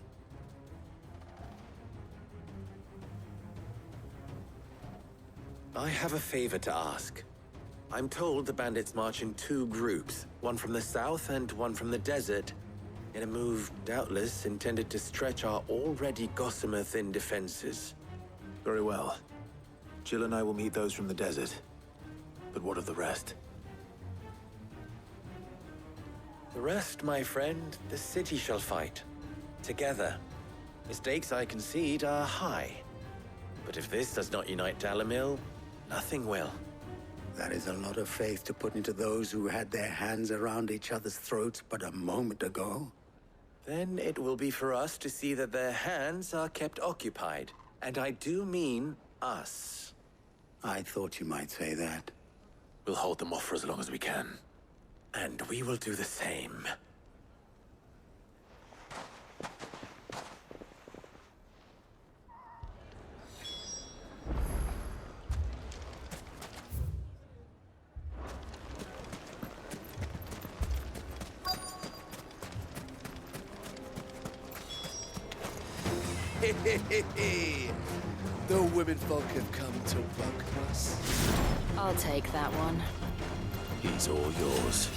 I have a favor to ask. I'm told the bandits march in two groups, one from the south and one from the desert, in a move doubtless intended to stretch our already gossamer-thin defenses. Very well. Jill and I will meet those from the desert. But what of the rest? The rest, my friend, the city shall fight. Together. The stakes, I concede, are high. But if this does not unite Dalimil, nothing will. That is a lot of faith to put into those who had their hands around each other's throats but a moment ago. Then it will be for us to see that their hands are kept occupied. And I do mean us. I thought you might say that. We'll hold them off for as long as we can. And we will do the same. The womenfolk have come to welcome us. I'll take that one. He's all yours.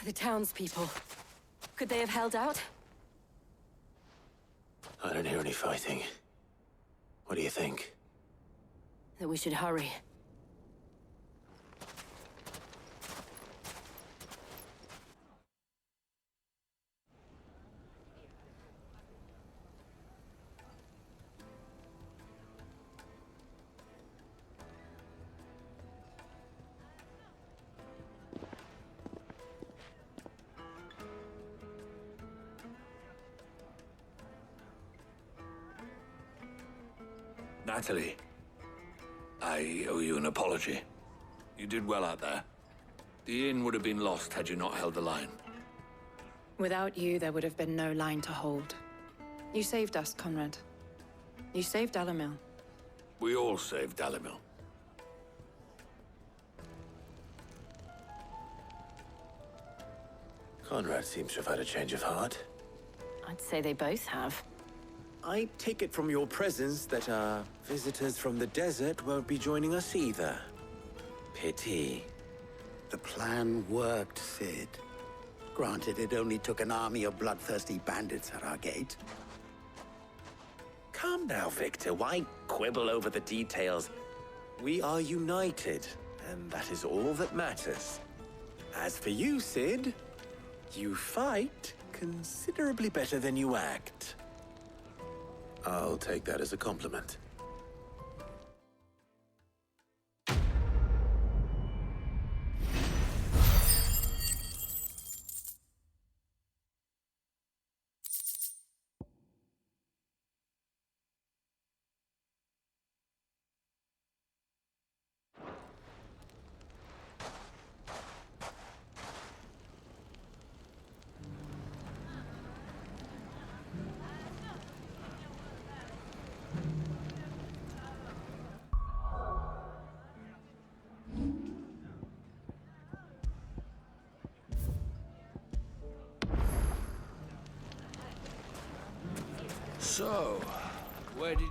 The townspeople. Could they have held out? I don't hear any fighting. What do you think? That we should hurry. Natalie, I owe you an apology. You did well out there. The inn would have been lost had you not held the line. Without you, there would have been no line to hold. You saved us, Conrad. You saved Dalimil. We all saved Dalimil. Conrad seems to have had a change of heart. I'd say they both have. I take it from your presence that our visitors from the desert won't be joining us either. Pity. The plan worked, Sid. Granted, it only took an army of bloodthirsty bandits at our gate. Calm now, Victor. Why quibble over the details? We are united, and that is all that matters. As for you, Sid, you fight considerably better than you act. I'll take that as a compliment. So, where did...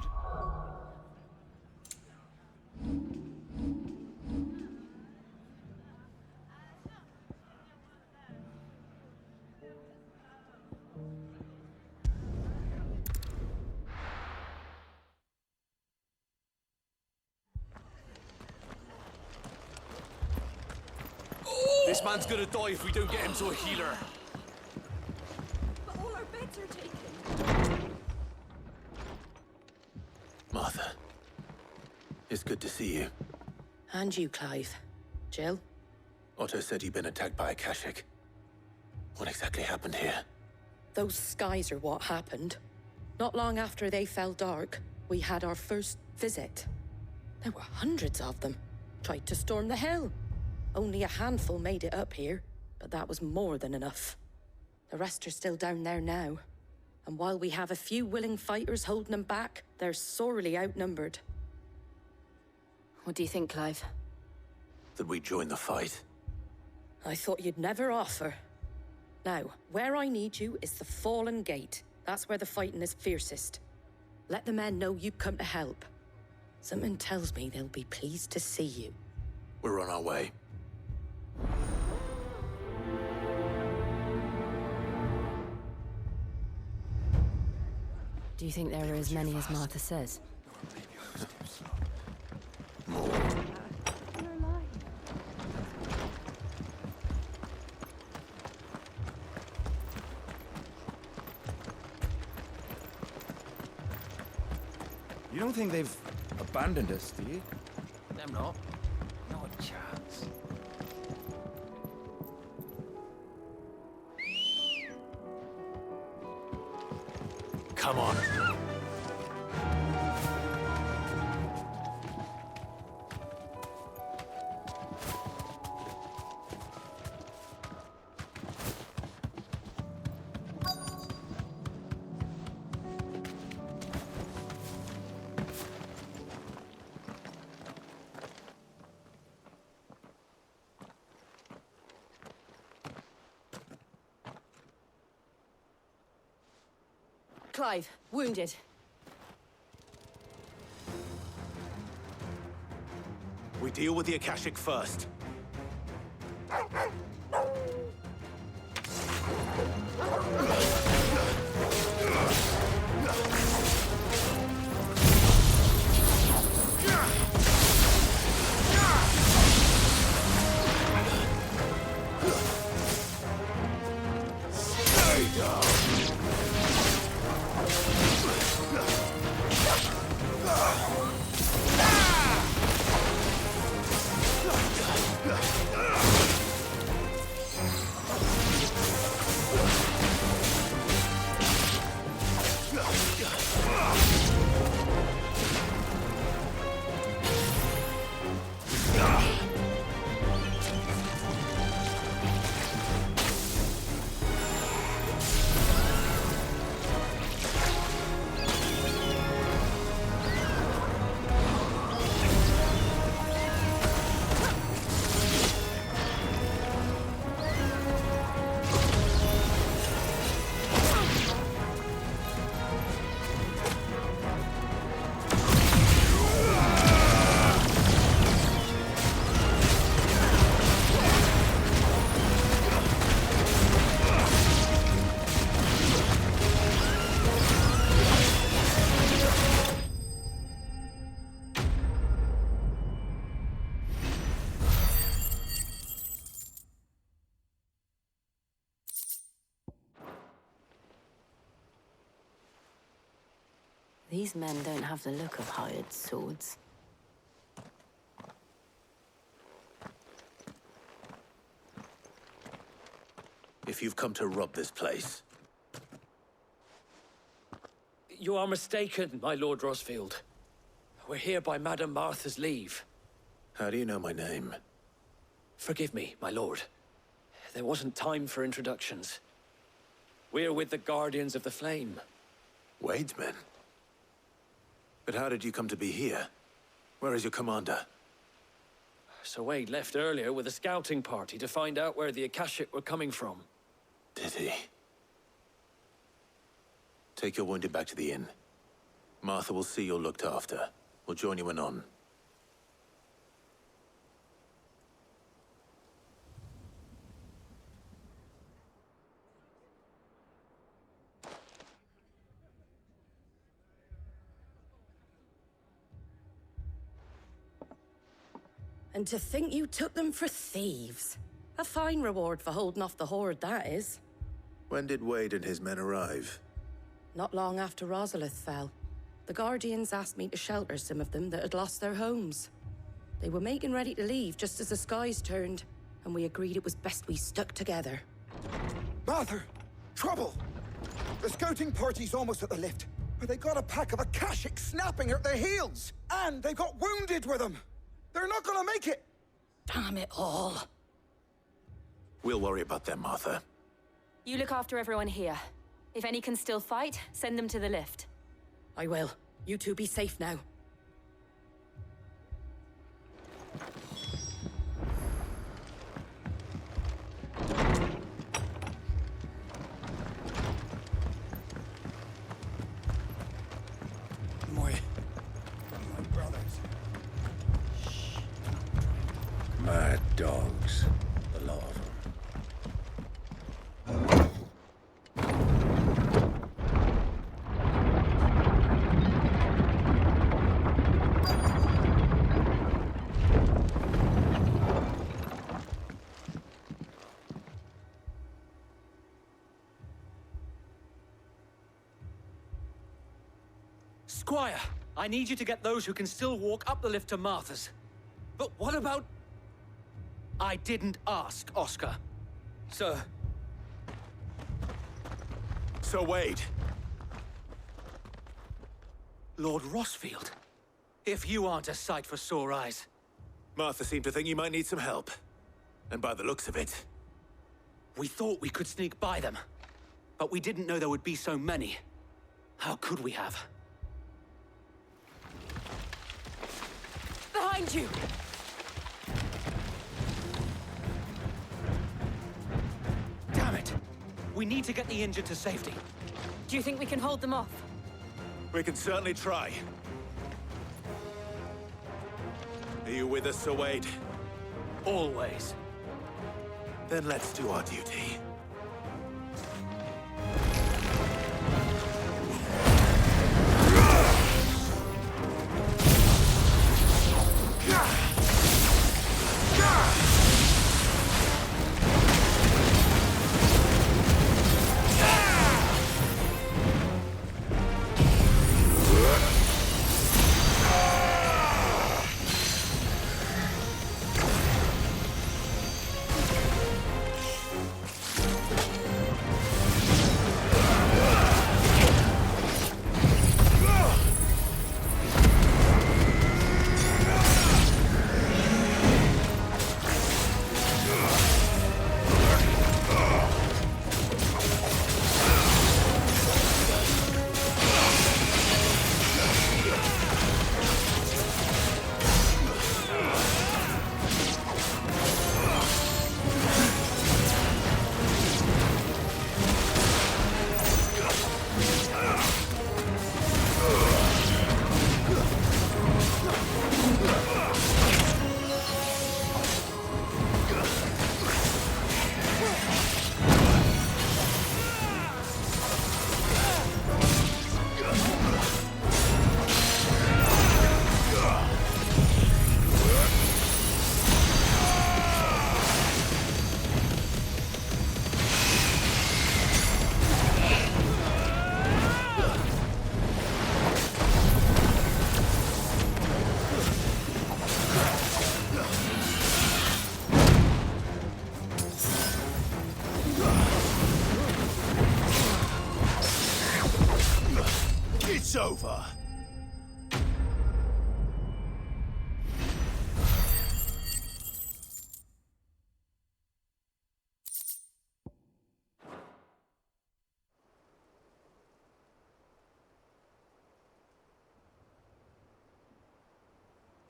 This man's gonna die if we don't get him to a healer. But all our beds are taken. Martha, it's good to see you. And you, Clive. Jill? Otto said you'd been attacked by Akashic. What exactly happened here? Those skies are what happened. Not long after they fell dark, we had our first visit. There were hundreds of them. Tried to storm the hill. Only a handful made it up here, but that was more than enough. The rest are still down there now. And while we have a few willing fighters holding them back, they're sorely outnumbered. What do you think, Clive? That we join the fight? I thought you'd never offer. Now, where I need you is the Fallen Gate. That's where the fighting is fiercest. Let the men know you've come to help. Something tells me they'll be pleased to see you. We're on our way. Do you think there are as many as Martha says? You don't think they've abandoned us, do you? Them not. Not a chance. Come on. Clive, wounded. We deal with the Akashic first. These men don't have the look of hired swords. If you've come to rob this place, You are mistaken, my Lord Rosfield. We're here by Madame Martha's leave. how do you know my name? Forgive me, my lord. There wasn't time for introductions. We're with the Guardians of the Flame. Wade's men? But how did you come to be here? Where is your commander? Sir Wade left earlier with a scouting party to find out where the Akashic were coming from. Did he? Take your wounded back to the inn. Martha will see you're looked after. We'll join you anon. And to think you took them for thieves. A fine reward for holding off the horde, that is. When did Wade and his men arrive? Not long after Rosalith fell. The Guardians asked me to shelter some of them that had lost their homes. They were making ready to leave just as the skies turned, and we agreed it was best we stuck together. Martha! Trouble! The scouting party's almost at the lift, but they got a pack of Akashic snapping at their heels! And they got wounded with them! They're not gonna make it! Damn it all. We'll worry about them, Martha. You look after everyone here. If any can still fight, send them to the lift. I will. You two be safe now. Mad dogs. A lot of them. Squire, I need you to get those who can still walk up the lift to Martha's. But what about... I didn't ask, Oscar. Sir. Sir Wade. Lord Rosfield. If you aren't a sight for sore eyes. Martha seemed to think you might need some help. And by the looks of it... We thought we could sneak by them. But we didn't know there would be so many. How could we have? Behind you! Damn it! We need to get the injured to safety. Do you think we can hold them off? We can certainly try. Are you with us, Sir Wade? Always. Then let's do our duty.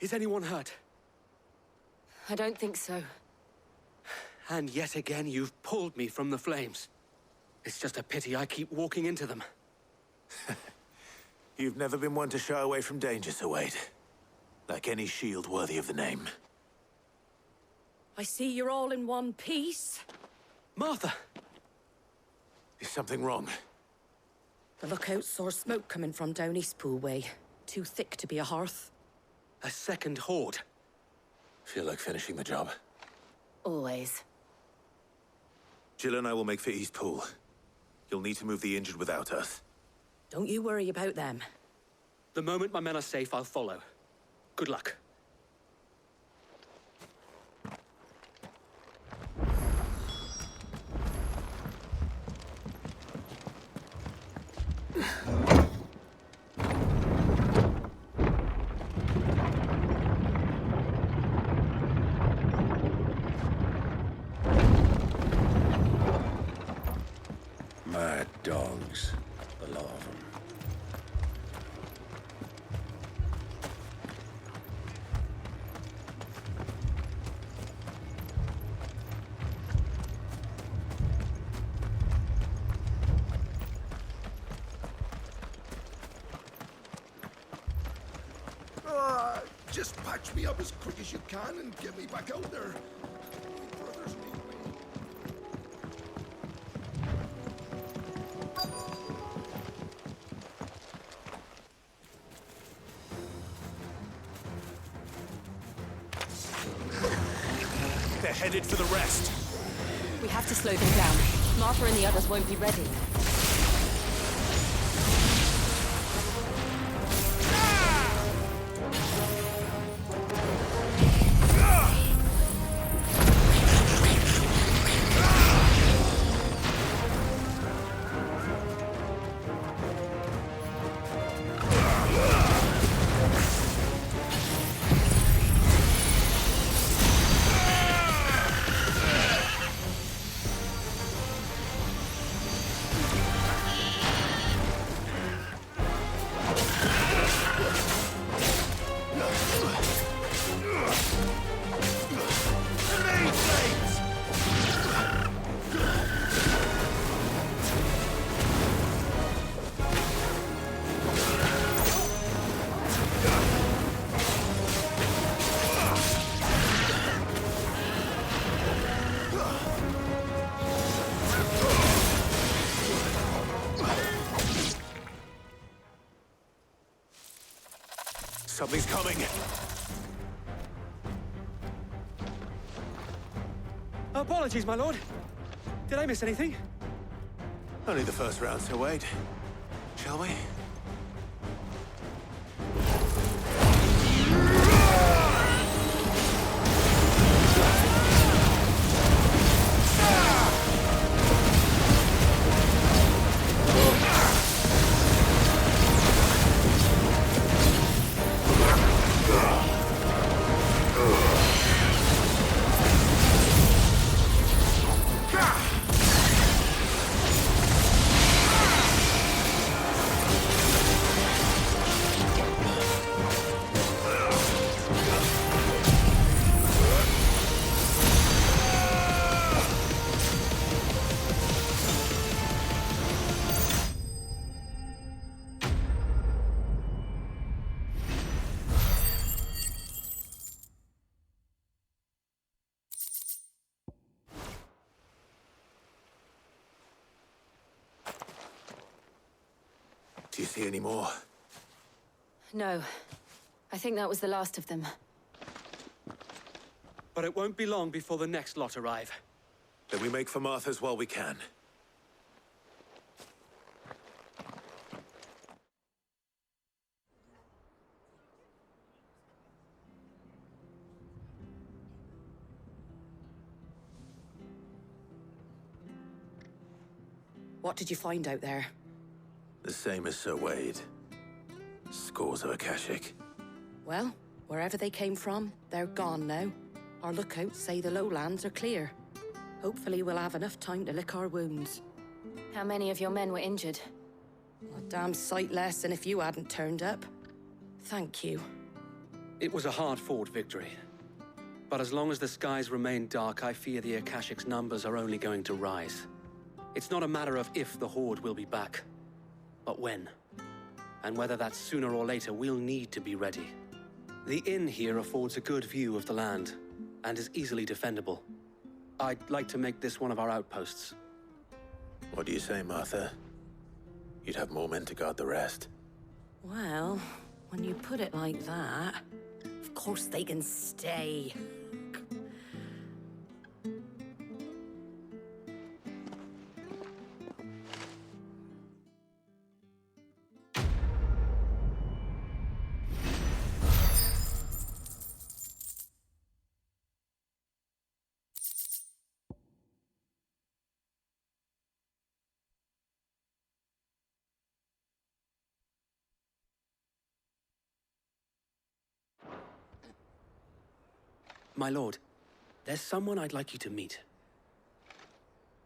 Is anyone hurt? I don't think so. And yet again, you've pulled me from the flames. It's just a pity I keep walking into them. You've never been one to shy away from danger, Sir Wade. Like any shield worthy of the name. I see you're all in one piece. Martha! Is something wrong? The lookout saw smoke coming from down Eastpool way. Too thick to be a hearth. A second horde. Feel like finishing the job? Always. Jill and I will make for Eastpool. You'll need to move the injured without us. Don't you worry about them. The moment my men are safe, I'll follow. Good luck. Mad dogs. A lot of them. Just patch me up as quick as you can and get me back out there. My brothers need me. They're headed for the rest. We have to slow them down. Martha and the others won't be ready. Something's coming. Apologies, my lord. Did I miss anything? Only the first round, Sir Wade. Shall we? Do you see any more? No. I think that was the last of them. But it won't be long before the next lot arrive. Then we make for Martha's while we can. What did you find out there? The same as Sir Wade. Scores of Akashic. Well, wherever they came from, they're gone now. Our lookouts say the lowlands are clear. Hopefully we'll have enough time to lick our wounds. How many of your men were injured? A damn sight less than if you hadn't turned up. Thank you. It was a hard-fought victory. But as long as the skies remain dark, I fear the Akashic's numbers are only going to rise. It's not a matter of if the Horde will be back, but when. And whether that's sooner or later, we'll need to be ready. The inn here affords a good view of the land, and is easily defendable. I'd like to make this one of our outposts. What do you say, Martha? You'd have more men to guard the rest. Well, when you put it like that, of course they can stay. My lord, there's someone I'd like you to meet.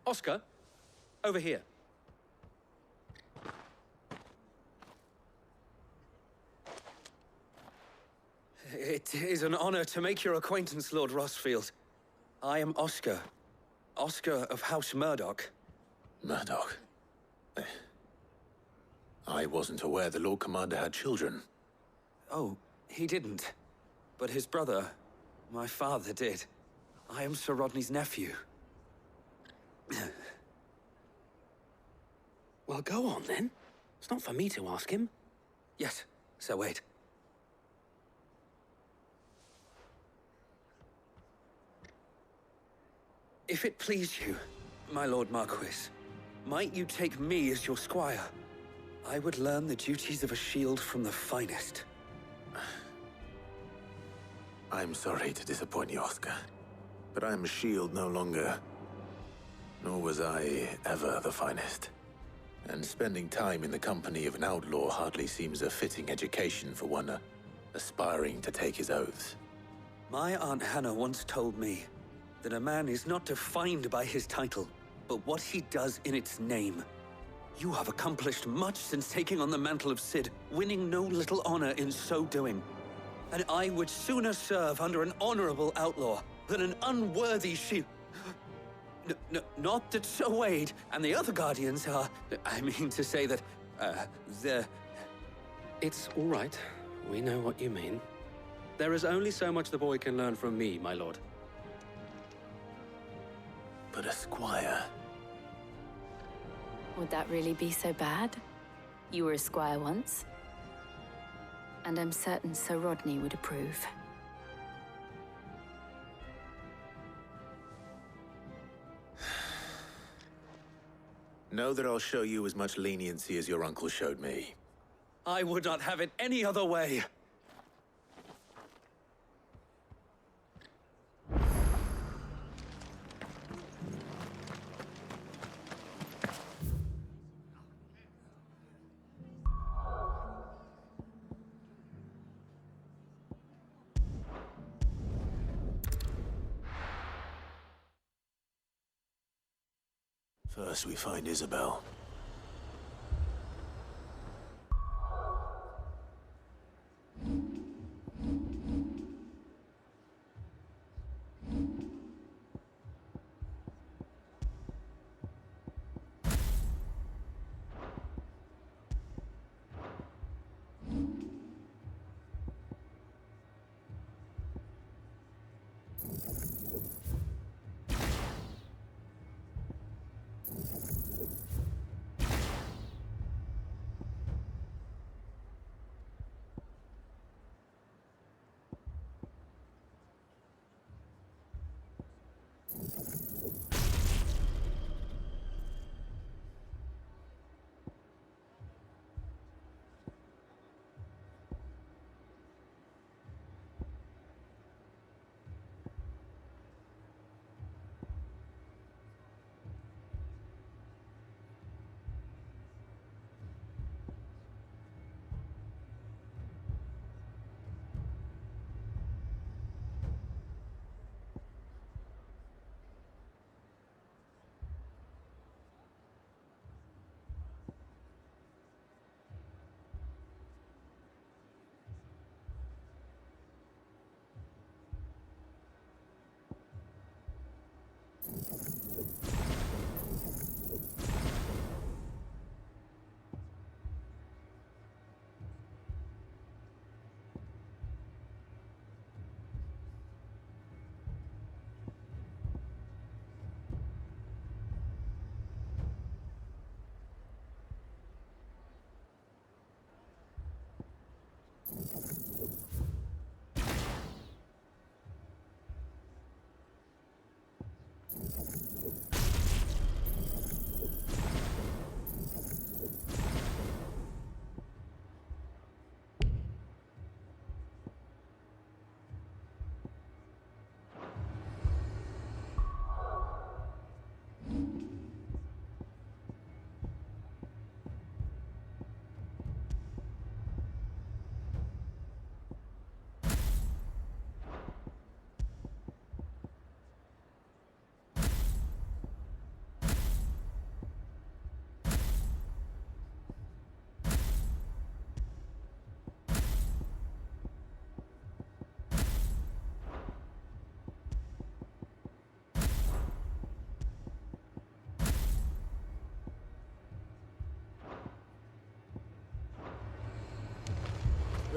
Oscar, over here. It is an honor to make your acquaintance, Lord Rossfield. I am Oscar. Oscar of House Murdoch. Murdoch? I wasn't aware the Lord Commander had children. Oh, he didn't. But his brother, my father, did. I am Sir Rodney's nephew. Well, go on then. It's not for me to ask him. Yes, Sir Wade. If it please you, my Lord Marquis, might you take me as your squire? I would learn the duties of a shield from the finest. I'm sorry to disappoint you, Oscar, but I'm a shield no longer. Nor was I ever the finest. And spending time in the company of an outlaw hardly seems a fitting education for one aspiring to take his oaths. My Aunt Hannah once told me that a man is not defined by his title, but what he does in its name. You have accomplished much since taking on the mantle of Cid, winning no little honor in so doing. And I would sooner serve under an honorable outlaw than an unworthy shield. Not that Sir Wade and the other Guardians are... I mean to say that, they're... It's all right. We know what you mean. There is only so much the boy can learn from me, my lord. But a squire... Would that really be so bad? You were a squire once. And I'm certain Sir Rodney would approve. Know that I'll show you as much leniency as your uncle showed me. I would not have it any other way. First we find Isabel.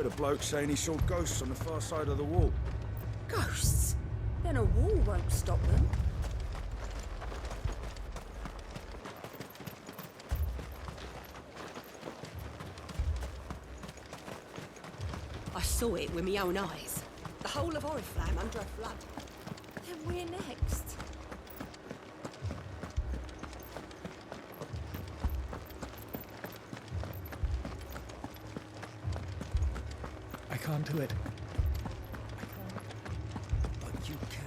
Heard a bloke saying he saw ghosts on the far side of the wall. Ghosts? Then a wall won't stop them. I saw it with my own eyes. The whole of Oriflamme under a flood. Then we're next. I can't do it. But you can.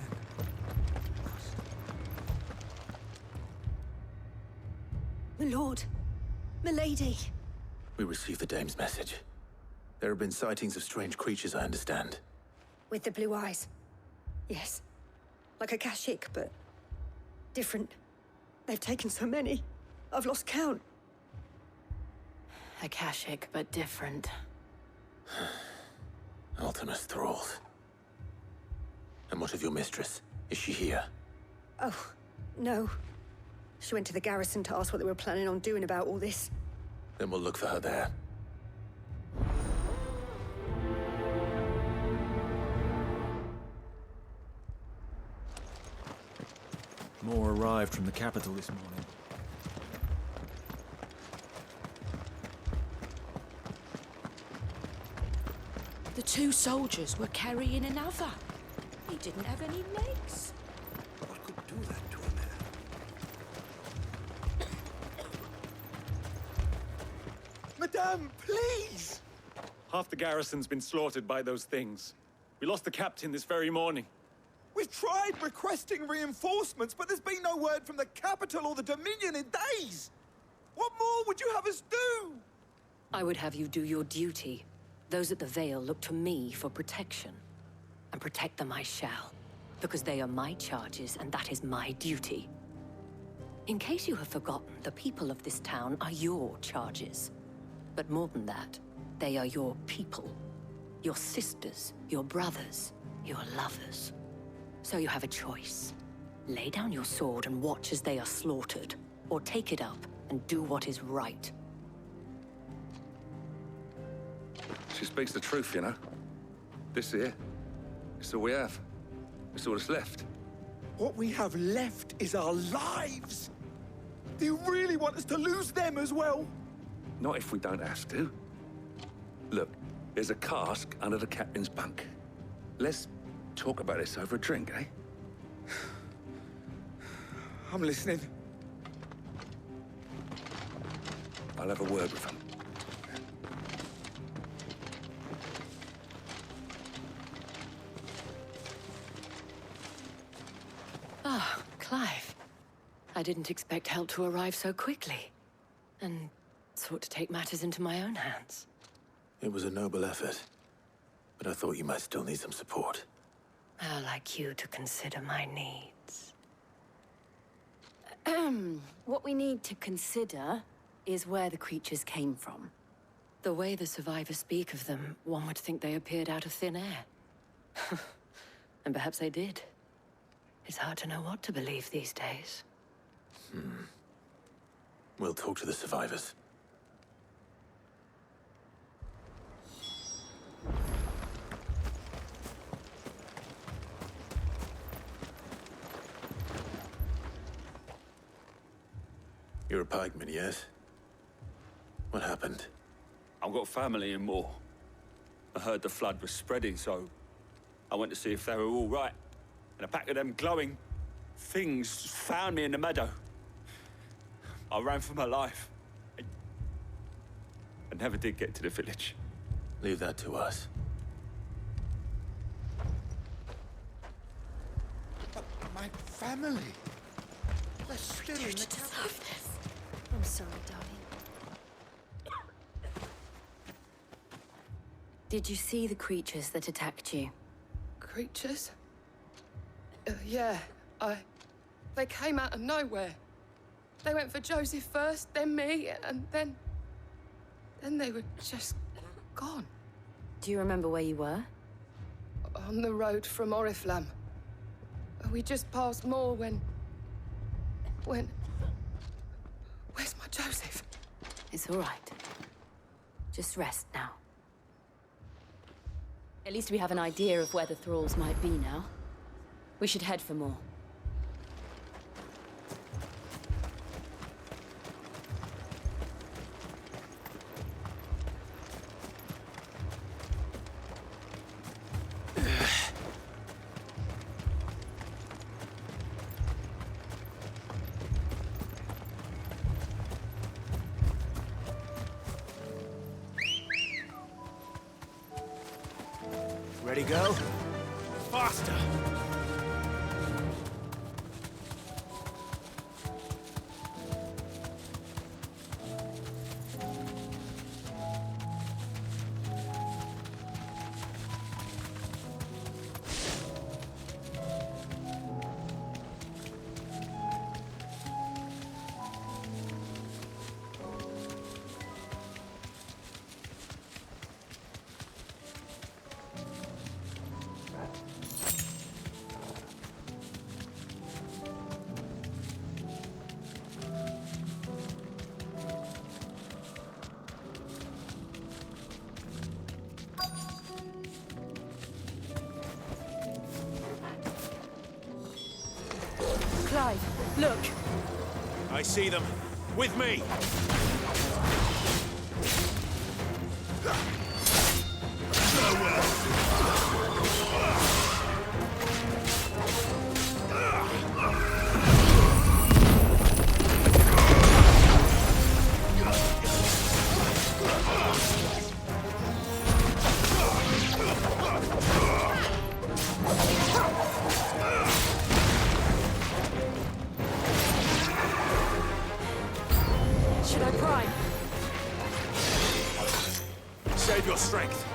My lord. My lady. We received the dame's message. There have been sightings of strange creatures, I understand. With the blue eyes. Yes. Like a Kashik, but different. They've taken so many. I've lost count. Akashic, but different. Ultimus thralls. And what of your mistress? Is she here? Oh, no. She went to the garrison to ask what they were planning on doing about all this. Then we'll look for her there. More arrived from the capital this morning. The two soldiers were carrying another. He didn't have any legs. What could do that to a man? Madame, please! Half the garrison's been slaughtered by those things. We lost the captain this very morning. We've tried requesting reinforcements, but there's been no word from the capital or the Dominion in days! What more would you have us do? I would have you do your duty. Those at the Vale look to me for protection. And protect them I shall. Because they are my charges, and that is my duty. In case you have forgotten, the people of this town are your charges. But more than that, they are your people. Your sisters, your brothers, your lovers. So you have a choice. Lay down your sword and watch as they are slaughtered, or take it up and do what is right. She speaks the truth, you know. This here, it's all we have. It's all that's left. What we have left is our lives! Do you really want us to lose them as well? Not if we don't have to. Look, there's a cask under the captain's bunk. Let's talk about this over a drink, eh? I'm listening. I'll have a word with him. Ah, Clive. I didn't expect help to arrive so quickly. And sought to take matters into my own hands. It was a noble effort. But I thought you might still need some support. How like you to consider my needs. What we need to consider is where the creatures came from. The way the survivors speak of them, one would think they appeared out of thin air. And perhaps they did. It's hard to know what to believe these days. We'll talk to the survivors. You're a pikeman, yes? What happened? I've got family in Moor. I heard the flood was spreading, so I went to see if they were all right. And a pack of them glowing things found me in the meadow. I ran for my life. I never did get to the village. Leave that to us. But my family... They're still in the capital. I'm sorry, darling. Did you see the creatures that attacked you? Creatures? Yeah, They came out of nowhere. They went for Joseph first, then me, and then they were just gone. Do you remember where you were? On the road from Oriflamme. We just passed Moor when... Where's my Joseph? It's all right. Just rest now. At least we have an idea of where the thralls might be now. We should head for more. Ready, go? Faster! Clive, look! I see them. With me! Should I prime? Save your strength.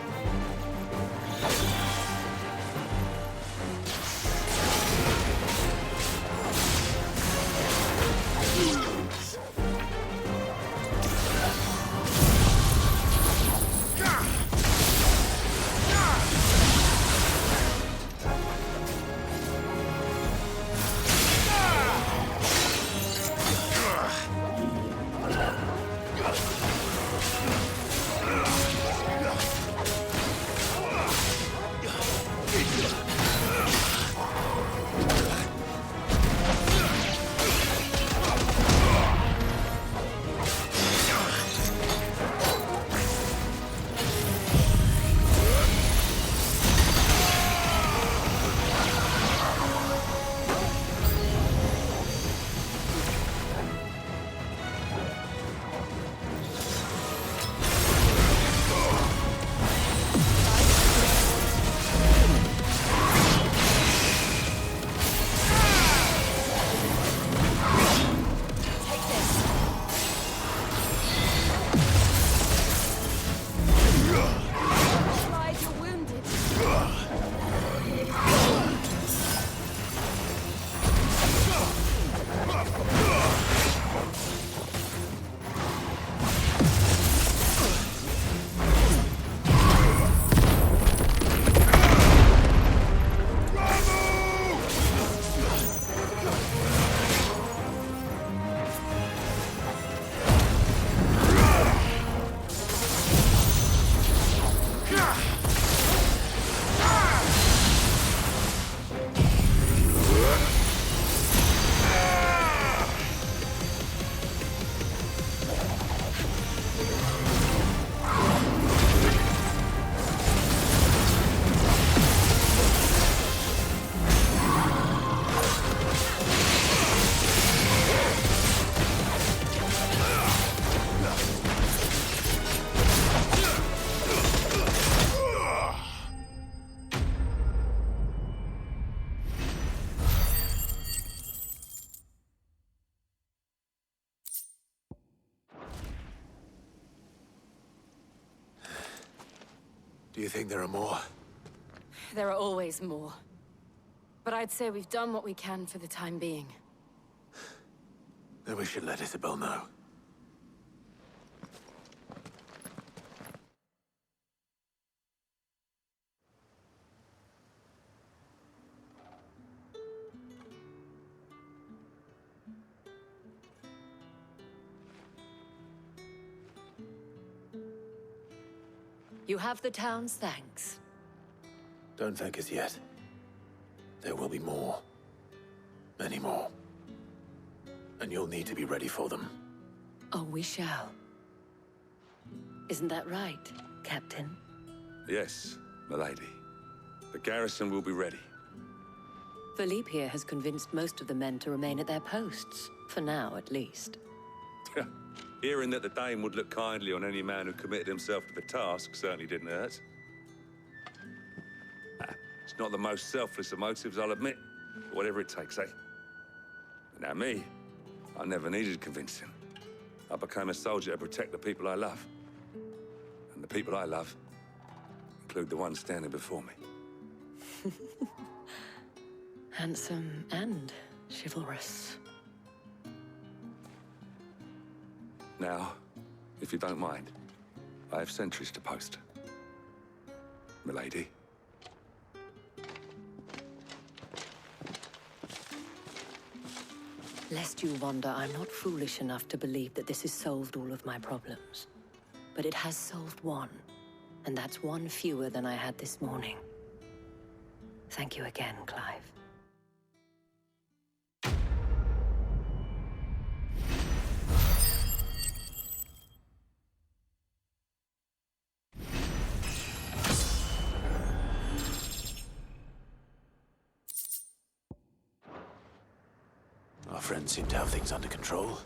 Do you think there are more? There are always more. But I'd say we've done what we can for the time being. Then we should let Isabel know. You have the town's thanks. Don't thank us yet. There will be more. Many more. And you'll need to be ready for them. Oh, we shall. Isn't that right, Captain? Yes, milady. The garrison will be ready. Philippe here has convinced most of the men to remain at their posts. For now, at least. Hearing that the Dane would look kindly on any man who committed himself to the task certainly didn't hurt. It's not the most selfless of motives, I'll admit. But whatever it takes, eh? Now me, I never needed convincing. I became a soldier to protect the people I love. And the people I love include the ones standing before me. Handsome and chivalrous. Now, if you don't mind, I have sentries to post. Milady. Lest you wonder, I'm not foolish enough to believe that this has solved all of my problems. But it has solved one, and that's one fewer than I had this morning. Thank you again, Clive. Our friends seem to have things under control.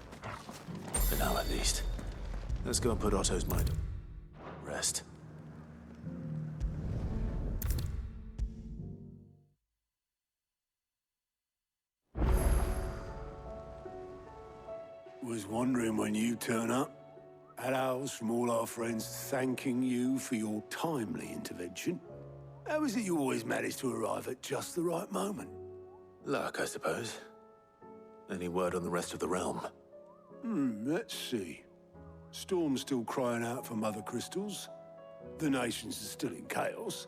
For now, at least. Let's go and put Otto's mind at rest. Was wondering when you'd turn up. Had owls from all our friends thanking you for your timely intervention. How is it you always manage to arrive at just the right moment? Luck, I suppose. Any word on the rest of the realm? Let's see. Storm's still crying out for Mother Crystals. The nations are still in chaos.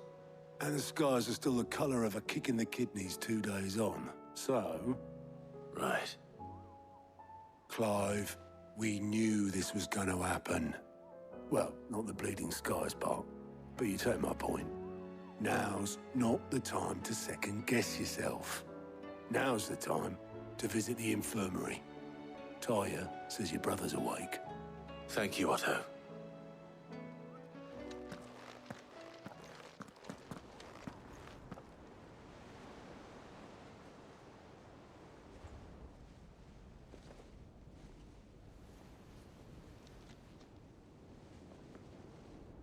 And the skies are still the color of a kick in the kidneys 2 days on. So... Right. Clive, we knew this was going to happen. Well, not the bleeding skies part, but you take my point. Now's not the time to second-guess yourself. Now's the time to visit the infirmary. Talia says your brother's awake. Thank you, Otto.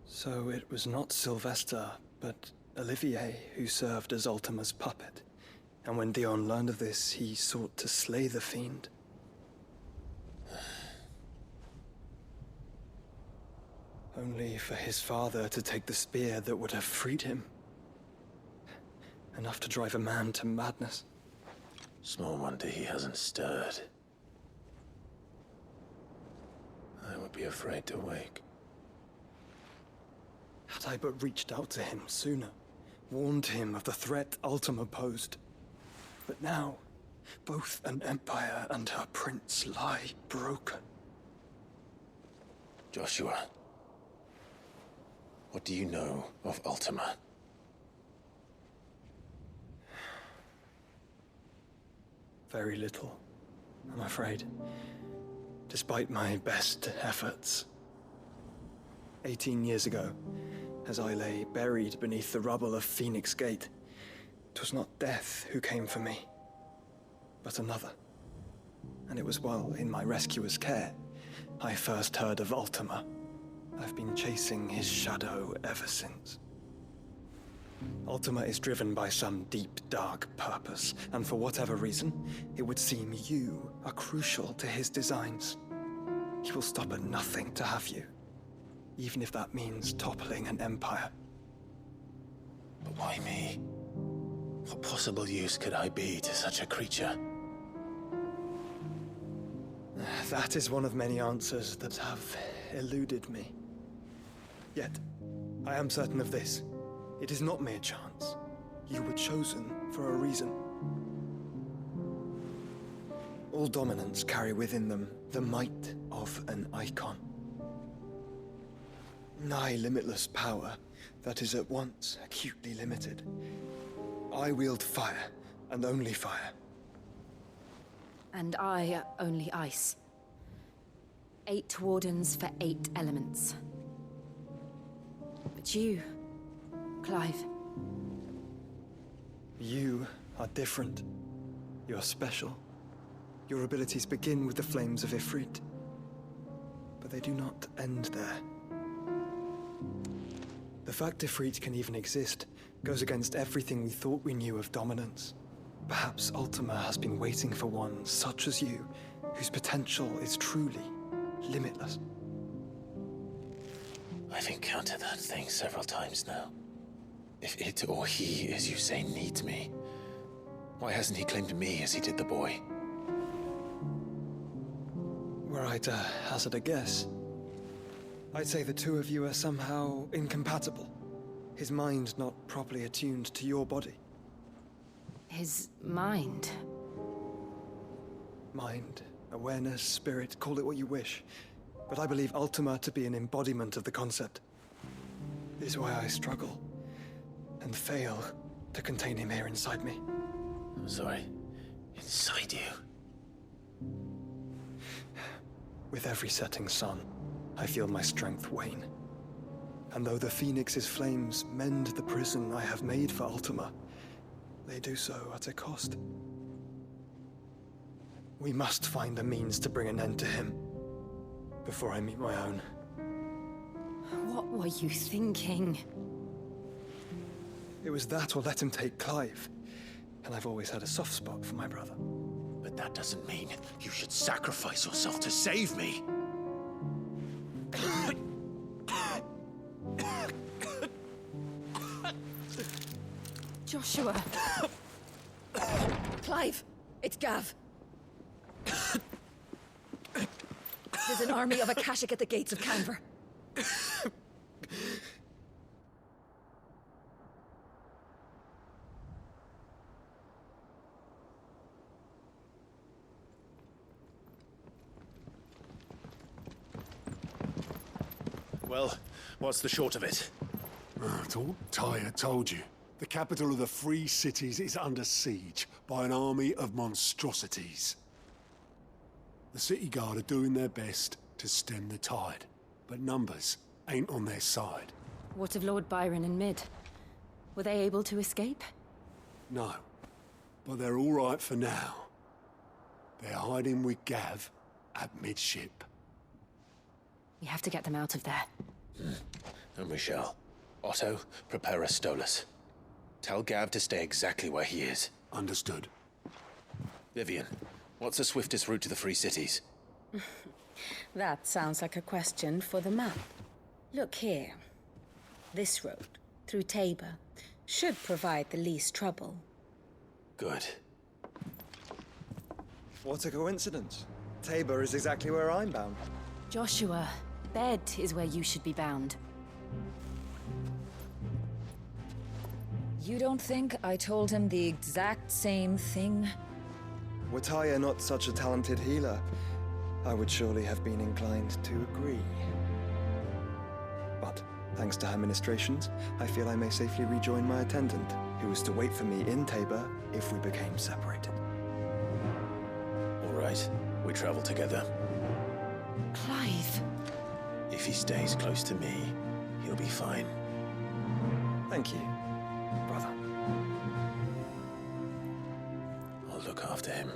So it was not Sylvester, but Olivier who served as Ultima's puppet. And when Dion learned of this, he sought to slay the fiend. Only for his father to take the spear that would have freed him. Enough to drive a man to madness. Small wonder he hasn't stirred. I would be afraid to wake. Had I but reached out to him sooner, warned him of the threat Ultima posed. But now, both an empire and her prince lie broken. Joshua, what do you know of Ultima? Very little, I'm afraid. Despite my best efforts. 18 years ago, as I lay buried beneath the rubble of Phoenix Gate, 'twas not death who came for me, but another. And it was while in my rescuer's care, I first heard of Ultima. I've been chasing his shadow ever since. Ultima is driven by some deep, dark purpose, and for whatever reason, it would seem you are crucial to his designs. He will stop at nothing to have you, even if that means toppling an empire. But why me? What possible use could I be to such a creature? That is one of many answers that have eluded me. Yet, I am certain of this. It is not mere chance. You were chosen for a reason. All dominants carry within them the might of an icon. Nigh limitless power, that is at once acutely limited. I wield fire, and only fire. And I only ice. 8 wardens for 8 elements. But you, Clive. You are different. You're special. Your abilities begin with the flames of Ifrit. But they do not end there. The fact Ifrit can even exist goes against everything we thought we knew of dominance. Perhaps Ultima has been waiting for one such as you, whose potential is truly limitless. I've encountered that thing several times now. If it or he, as you say, needs me, why hasn't he claimed me as he did the boy? Were I to hazard a guess, I'd say the two of you are somehow incompatible. His mind not properly attuned to your body. His mind? Mind, awareness, spirit, call it what you wish. But I believe Ultima to be an embodiment of the concept. This is why I struggle and fail to contain him here inside me. I'm sorry. Inside you? With every setting sun, I feel my strength wane. And though the Phoenix's flames mend the prison I have made for Ultima, they do so at a cost. We must find a means to bring an end to him before I meet my own. What were you thinking? It was that or let him take Clive. And I've always had a soft spot for my brother. But that doesn't mean you should sacrifice yourself to save me. Joshua. Clive, it's Gav. There's an army of Akashic at the gates of Canver. Well, what's the short of it? I thought Tyre told you. The capital of the Free Cities is under siege by an army of monstrosities. The City Guard are doing their best to stem the tide, but numbers ain't on their side. What of Lord Byron and Mid? Were they able to escape? No, but they're all right for now. They're hiding with Gav at midship. We have to get them out of there. And we shall. Otto, prepare a Stolas. Tell Gav to stay exactly where he is. Understood. Vivian, what's the swiftest route to the Free Cities? That sounds like a question for the map. Look here. This road, through Tabor, should provide the least trouble. Good. What a coincidence. Tabor is exactly where I'm bound. Joshua, bed is where you should be bound. You don't think I told him the exact same thing? Were Tyre not such a talented healer, I would surely have been inclined to agree. But, thanks to her ministrations, I feel I may safely rejoin my attendant, who was to wait for me in Tabor if we became separated. All right, we travel together. Clive! If he stays close to me, he'll be fine. Thank you, brother. I'll look after him.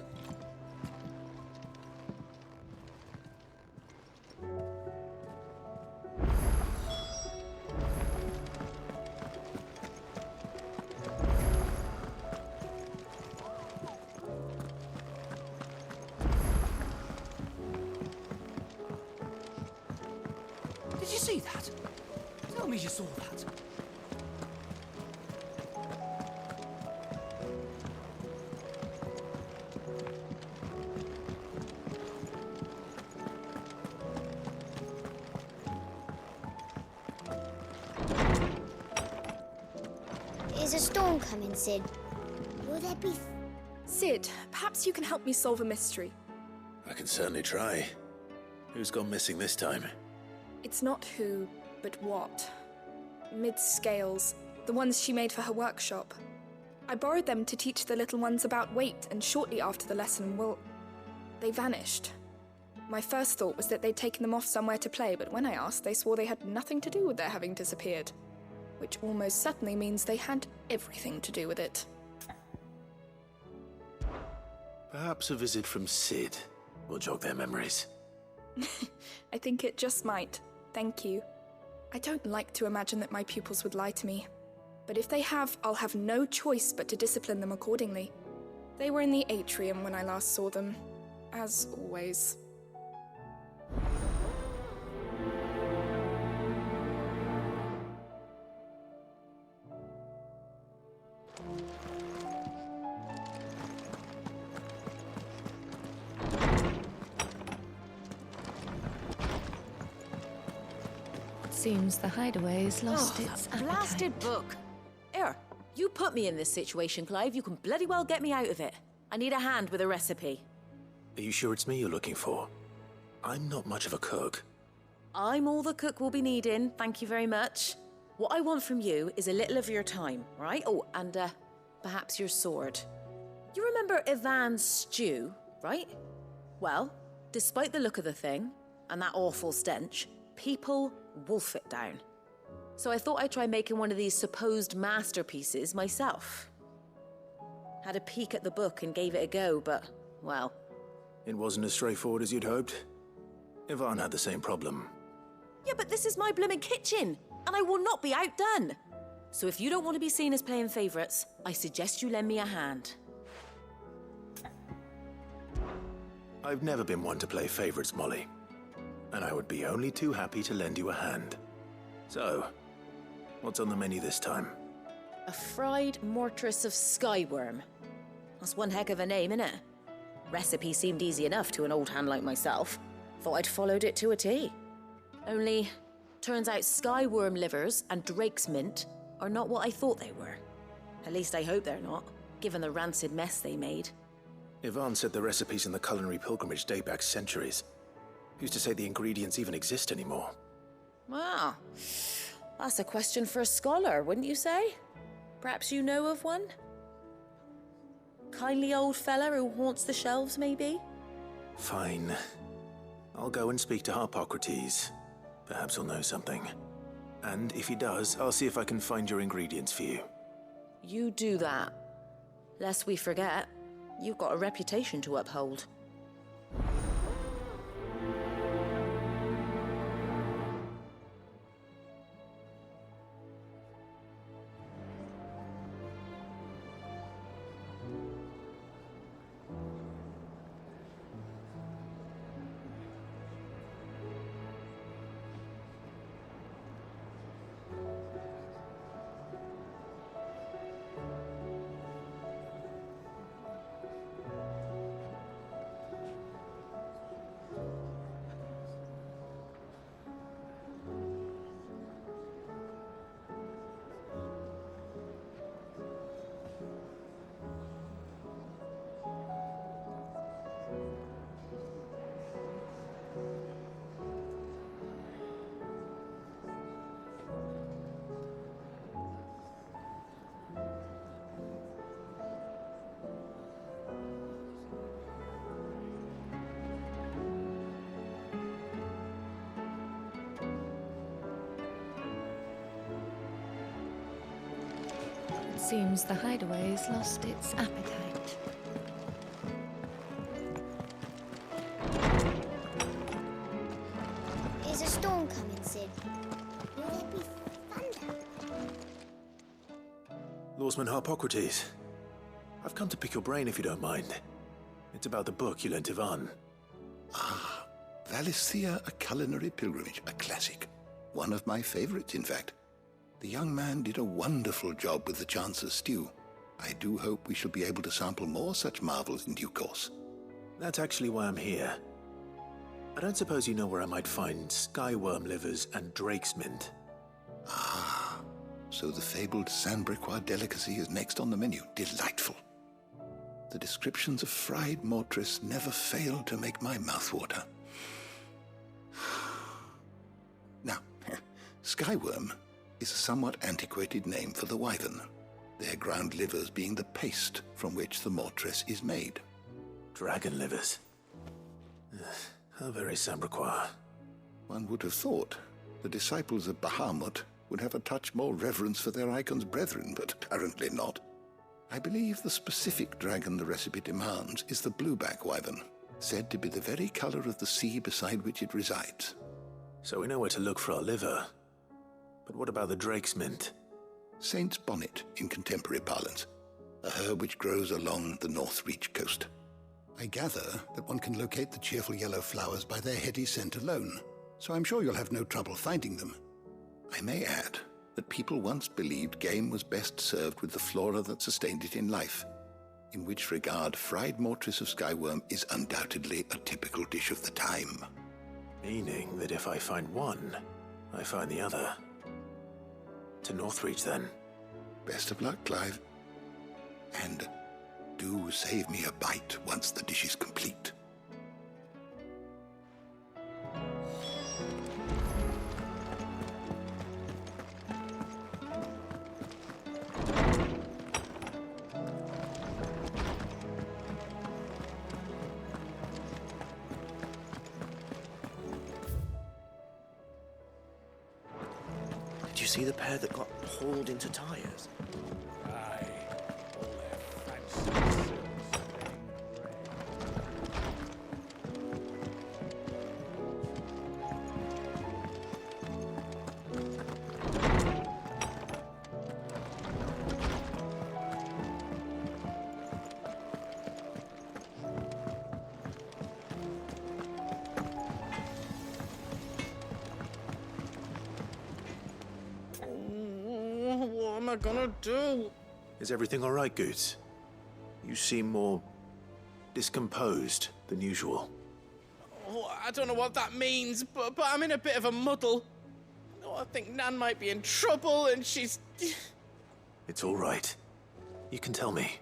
Did you see that? Tell me you saw that. Is a storm coming, Sid? Will there be... Sid, perhaps you can help me solve a mystery. I can certainly try. Who's gone missing this time? It's not who, but what. mid-scales, the ones she made for her workshop. I borrowed them to teach the little ones about weight, and shortly after the lesson, well, they vanished. My first thought was that they'd taken them off somewhere to play, but when I asked, they swore they had nothing to do with their having disappeared. Which almost certainly means they had everything to do with it. Perhaps a visit from Sid will jog their memories. I think it just might. Thank you. I don't like to imagine that my pupils would lie to me. But if they have, I'll have no choice but to discipline them accordingly. They were in the atrium when I last saw them, as always. Seems the hideaway's lost its that blasted book. Here, you put me in this situation, Clive. You can bloody well get me out of it. I need a hand with a recipe. Are you sure it's me you're looking for? I'm not much of a cook. I'm all the cook will be needing, thank you very much. What I want from you is a little of your time, right? Oh, and perhaps your sword. You remember Ivan's stew, right? Well, despite the look of the thing, and that awful stench, people wolf it down. So I thought I'd try making one of these supposed masterpieces myself. Had a peek at the book and gave it a go, but, well... It wasn't as straightforward as you'd hoped. Ivan had the same problem. Yeah, but this is my blimmin' kitchen, and I will not be outdone. So if you don't want to be seen as playing favourites, I suggest you lend me a hand. I've never been one to play favourites, Molly. And I would be only too happy to lend you a hand. So, what's on the menu this time? A fried mortress of skyworm. That's one heck of a name, innit? Recipe seemed easy enough to an old hand like myself. Thought I'd followed it to a T. Only, turns out skyworm livers and drake's mint are not what I thought they were. At least I hope they're not, given the rancid mess they made. Ivan said the recipes in the culinary pilgrimage date back centuries. Who's to say the ingredients even exist anymore? Wow. That's a question for a scholar, wouldn't you say? Perhaps you know of one? Kindly old fella who haunts the shelves, maybe? Fine. I'll go and speak to Harpocrates. Perhaps he'll know something. And if he does, I'll see if I can find your ingredients for you. You do that. Lest we forget, you've got a reputation to uphold. Seems the hideaway's lost its appetite. Is a storm coming, Sid? Will there be thunder? Lawsman Harpocrates. I've come to pick your brain if you don't mind. It's about the book you lent Ivan. Ah, Valisthea, A Culinary Pilgrimage, a classic. One of my favorites, in fact. The young man did a wonderful job with the Chance's stew. I do hope we shall be able to sample more such marvels in due course. That's actually why I'm here. I don't suppose you know where I might find skyworm livers and drake's mint. Ah, so the fabled Sanbriquois delicacy is next on the menu. Delightful. The descriptions of fried mortress never fail to make my mouth water. Now, skyworm is a somewhat antiquated name for the wyvern, their ground livers being the paste from which the mortress is made. Dragon livers? How very Sambraquois. One would have thought the disciples of Bahamut would have a touch more reverence for their icon's brethren, but apparently not. I believe the specific dragon the recipe demands is the blueback wyvern, said to be the very color of the sea beside which it resides. So we know where to look for our liver. But what about the drake's mint? Saint's bonnet in contemporary parlance, a herb which grows along the North Reach coast. I gather that one can locate the cheerful yellow flowers by their heady scent alone, so I'm sure you'll have no trouble finding them. I may add that people once believed game was best served with the flora that sustained it in life, in which regard fried mortress of skyworm is undoubtedly a typical dish of the time. Meaning that if I find one, I find the other. To Northreach, then. Best of luck, Clive. And do save me a bite once the dish is complete. Did you see the pair that got hauled into tires? Aye. All their fancy silks What am I gonna do? Is everything all right, Goots? You seem more discomposed than usual. Oh, I don't know what that means, but I'm in a bit of a muddle. Oh, I think Nan might be in trouble, and she's... It's all right. You can tell me.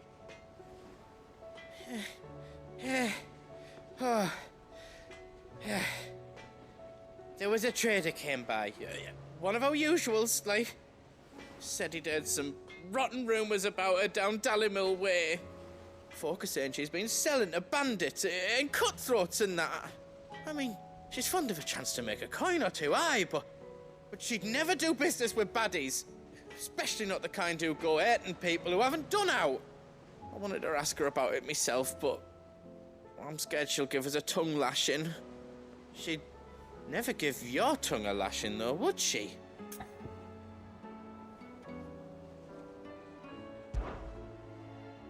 There was a trader came by. One of our usuals, like... Said he'd heard some rotten rumours about her down Dalimil Way. Folk are saying she's been selling to bandits and cutthroats and that. I mean, she's fond of a chance to make a coin or two, aye, but she'd never do business with baddies. Especially not the kind who go hurting people who haven't done out. I wanted to ask her about it myself, but I'm scared she'll give us a tongue lashing. She'd never give your tongue a lashing, though, would she?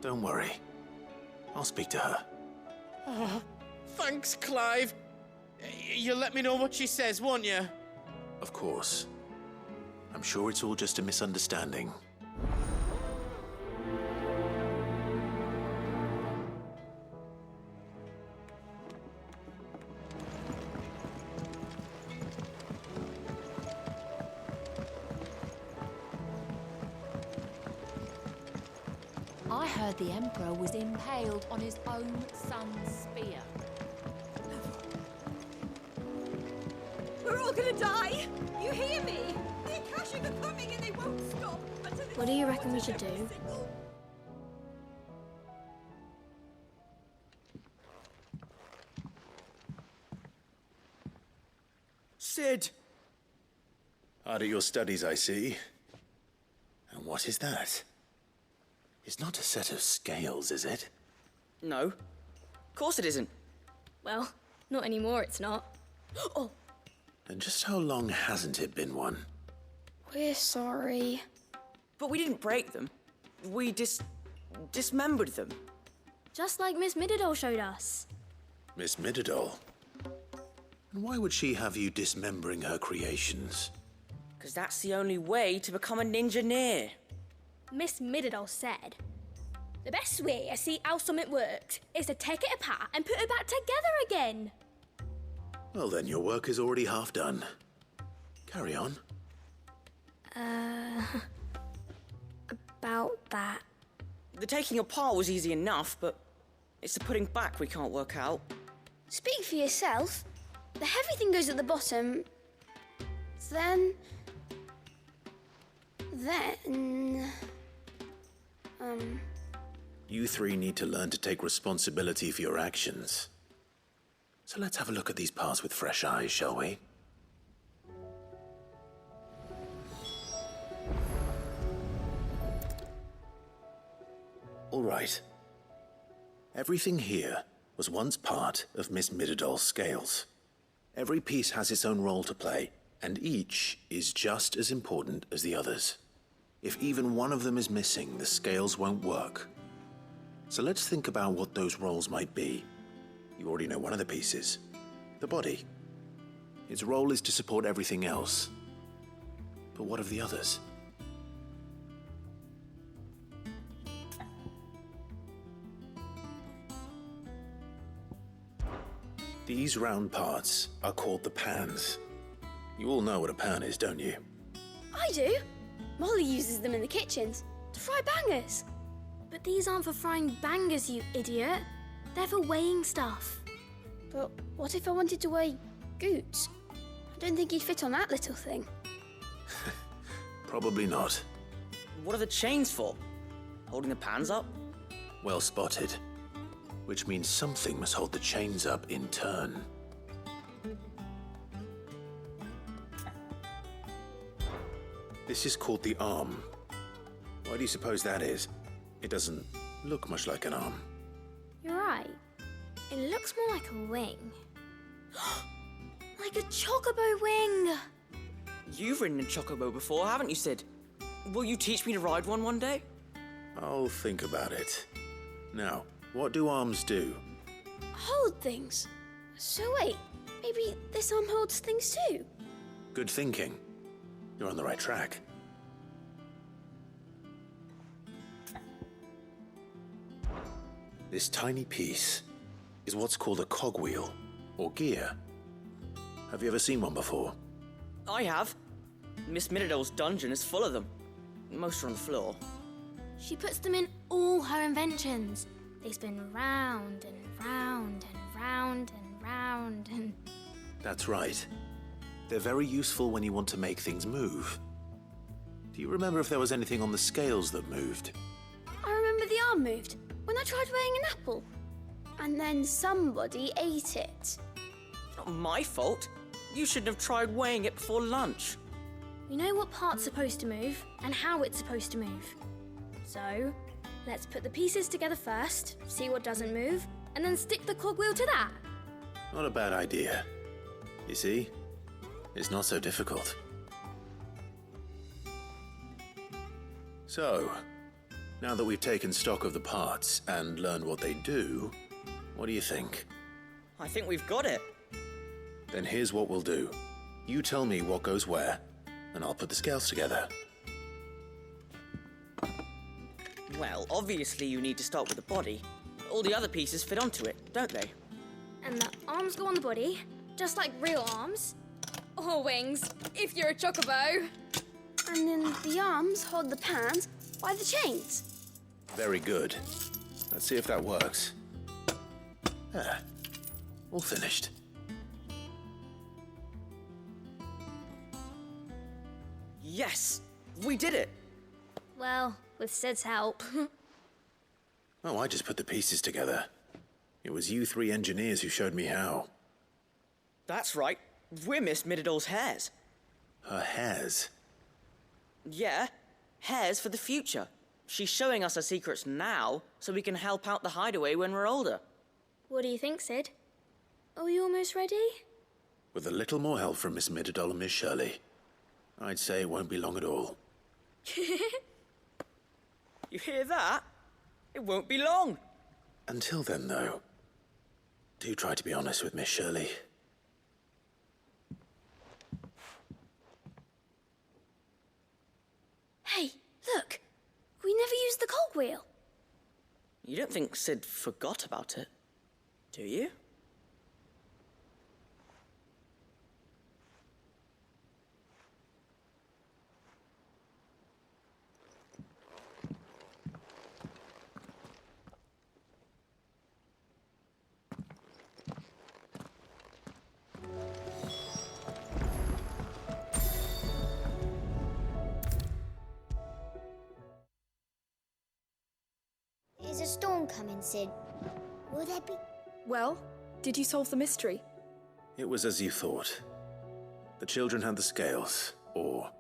Don't worry. I'll speak to her. Oh, thanks, Clive. You'll let me know what she says, won't you? Of course. I'm sure it's all just a misunderstanding. I heard the Emperor was impaled on his own son's spear. We're all gonna die! You hear me? The Akashic are coming and they won't stop until... What do you reckon we should do? Sid! Hard at your studies, I see. And what is that? It's not a set of scales, is it? No. Of course it isn't. Well, not anymore, it's not. Oh! And just how long hasn't it been one? We're sorry. But we didn't break them. We dismembered them. Just like Miss Mididol showed us. Miss Mididol? And why would she have you dismembering her creations? Because that's the only way to become a ninja-neer. Miss Mididol said, the best way to see how something works is to take it apart and put it back together again. Well, then your work is already half done. Carry on. About that. The taking apart was easy enough, but it's the putting back we can't work out. Speak for yourself. The heavy thing goes at the bottom. Then... Then... You three need to learn to take responsibility for your actions. So let's have a look at these parts with fresh eyes, shall we? All right. Everything here was once part of Miss Midadol's scales. Every piece has its own role to play, and each is just as important as the others. If even one of them is missing, the scales won't work. So let's think about what those roles might be. You already know one of the pieces, the body. Its role is to support everything else. But what of the others? These round parts are called the pans. You all know what a pan is, don't you? I do. Molly uses them in the kitchens to fry bangers. But these aren't for frying bangers, you idiot. They're for weighing stuff. But what if I wanted to weigh Goots? I don't think he'd fit on that little thing. Probably not. What are the chains for? Holding the pans up? Well spotted. Which means something must hold the chains up in turn. This is called the arm. Why do you suppose that is? It doesn't look much like an arm. You're right. It looks more like a wing. Like a chocobo wing! You've ridden a chocobo before, haven't you, Sid? Will you teach me to ride one day? I'll think about it. Now, what do arms do? Hold things. So wait, maybe this arm holds things too? Good thinking. You're on the right track. This tiny piece is what's called a cogwheel, or gear. Have you ever seen one before? I have. Miss Midadol's dungeon is full of them. Most are on the floor. She puts them in all her inventions. They spin round and round and round and round and... That's right. They're very useful when you want to make things move. Do you remember if there was anything on the scales that moved? I remember the arm moved when I tried weighing an apple. And then somebody ate it. Not my fault. You shouldn't have tried weighing it before lunch. We know what part's supposed to move and how it's supposed to move. So, let's put the pieces together first, see what doesn't move, and then stick the cogwheel to that. Not a bad idea. You see? It's not so difficult. So, now that we've taken stock of the parts and learned what they do, what do you think? I think we've got it. Then here's what we'll do. You tell me what goes where, and I'll put the scales together. Well, obviously you need to start with the body. All the other pieces fit onto it, don't they? And the arms go on the body, just like real arms. Or wings, if you're a chocobo. And then the arms hold the pans by the chains. Very good. Let's see if that works. Ah, all finished. Yes! We did it! Well, with Sid's help. Oh, I just put the pieces together. It was you three engineers who showed me how. That's right. We're Miss Midadol's hares. Her hares? Yeah, hares for the future. She's showing us her secrets now, so we can help out the hideaway when we're older. What do you think, Sid? Are we almost ready? With a little more help from Miss Midadol and Miss Shirley, I'd say it won't be long at all. You hear that? It won't be long. Until then, though, do try to be honest with Miss Shirley. Hey, look! We never used the cogwheel. You don't think Sid forgot about it, do you? coming, Sid. Will there be... Well, did you solve the mystery? It was as you thought. The children had the scales, or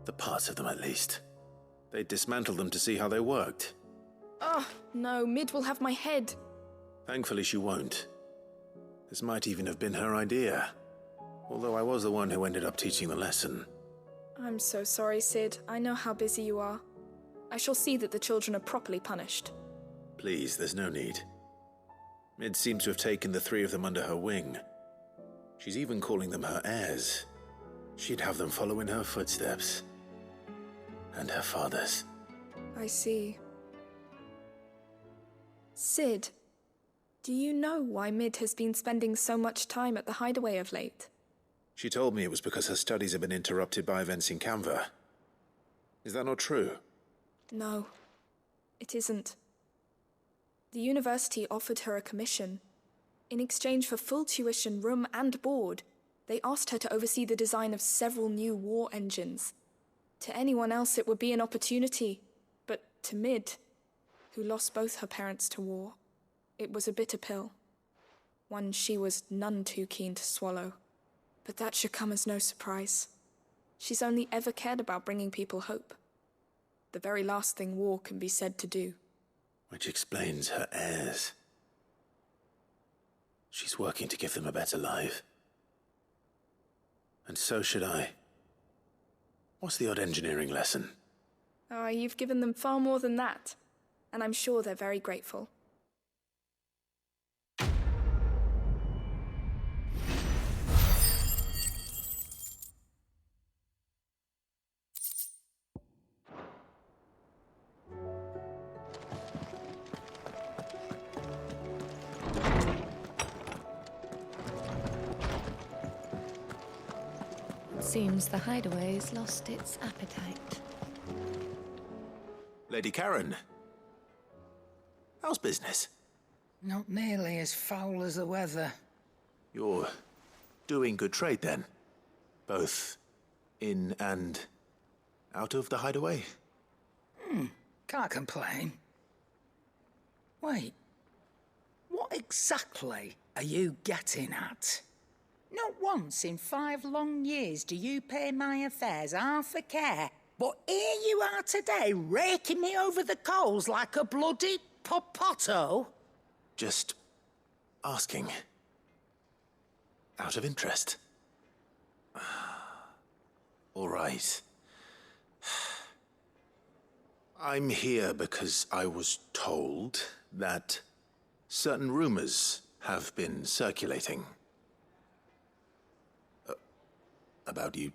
the parts of them at least. They dismantled them to see how they worked. Oh, no, Mid will have my head. Thankfully she won't. This might even have been her idea. Although I was the one who ended up teaching the lesson. I'm so sorry, Sid. I know how busy you are. I shall see that the children are properly punished. Please, there's no need. Mid seems to have taken the three of them under her wing. She's even calling them her heirs. She'd have them follow in her footsteps. And her father's. I see. Sid, do you know why Mid has been spending so much time at the Hideaway of late? She told me it was because her studies have been interrupted by events in Canva. Is that not true? No, it isn't. The university offered her a commission. In exchange for full tuition, room and board, they asked her to oversee the design of several new war engines. To anyone else it would be an opportunity, but to Mid, who lost both her parents to war, it was a bitter pill. One she was none too keen to swallow. But that should come as no surprise. She's only ever cared about bringing people hope. The very last thing war can be said to do. Which explains her heirs. She's working to give them a better life. And so should I. What's the odd engineering lesson? Ah, you've given them far more than that. And I'm sure they're very grateful. Seems the Hideaway's lost its appetite. Lady Karen. How's business? Not nearly as foul as the weather. You're doing good trade then? Both in and out of the Hideaway? Can't complain. Wait. What exactly are you getting at? Not once in 5 long years do you pay my affairs half a care. But here you are today, raking me over the coals like a bloody popoto. Just asking. Out of interest. All right. I'm here because I was told that certain rumors have been circulating. About you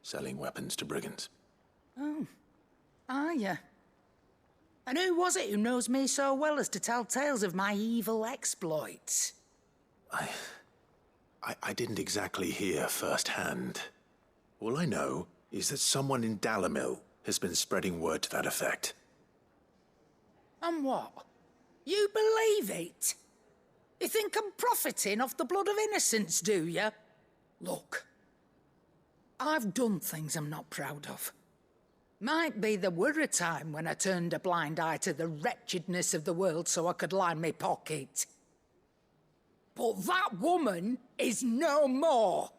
selling weapons to brigands. Oh, are you? And who was it who knows me so well as to tell tales of my evil exploits? I didn't exactly hear firsthand. All I know is that someone in Dalamil has been spreading word to that effect. And what? You believe it? You think I'm profiting off the blood of innocents, do you? Look, I've done things I'm not proud of. Might be there were a time when I turned a blind eye to the wretchedness of the world so I could line my pocket. But that woman is no more.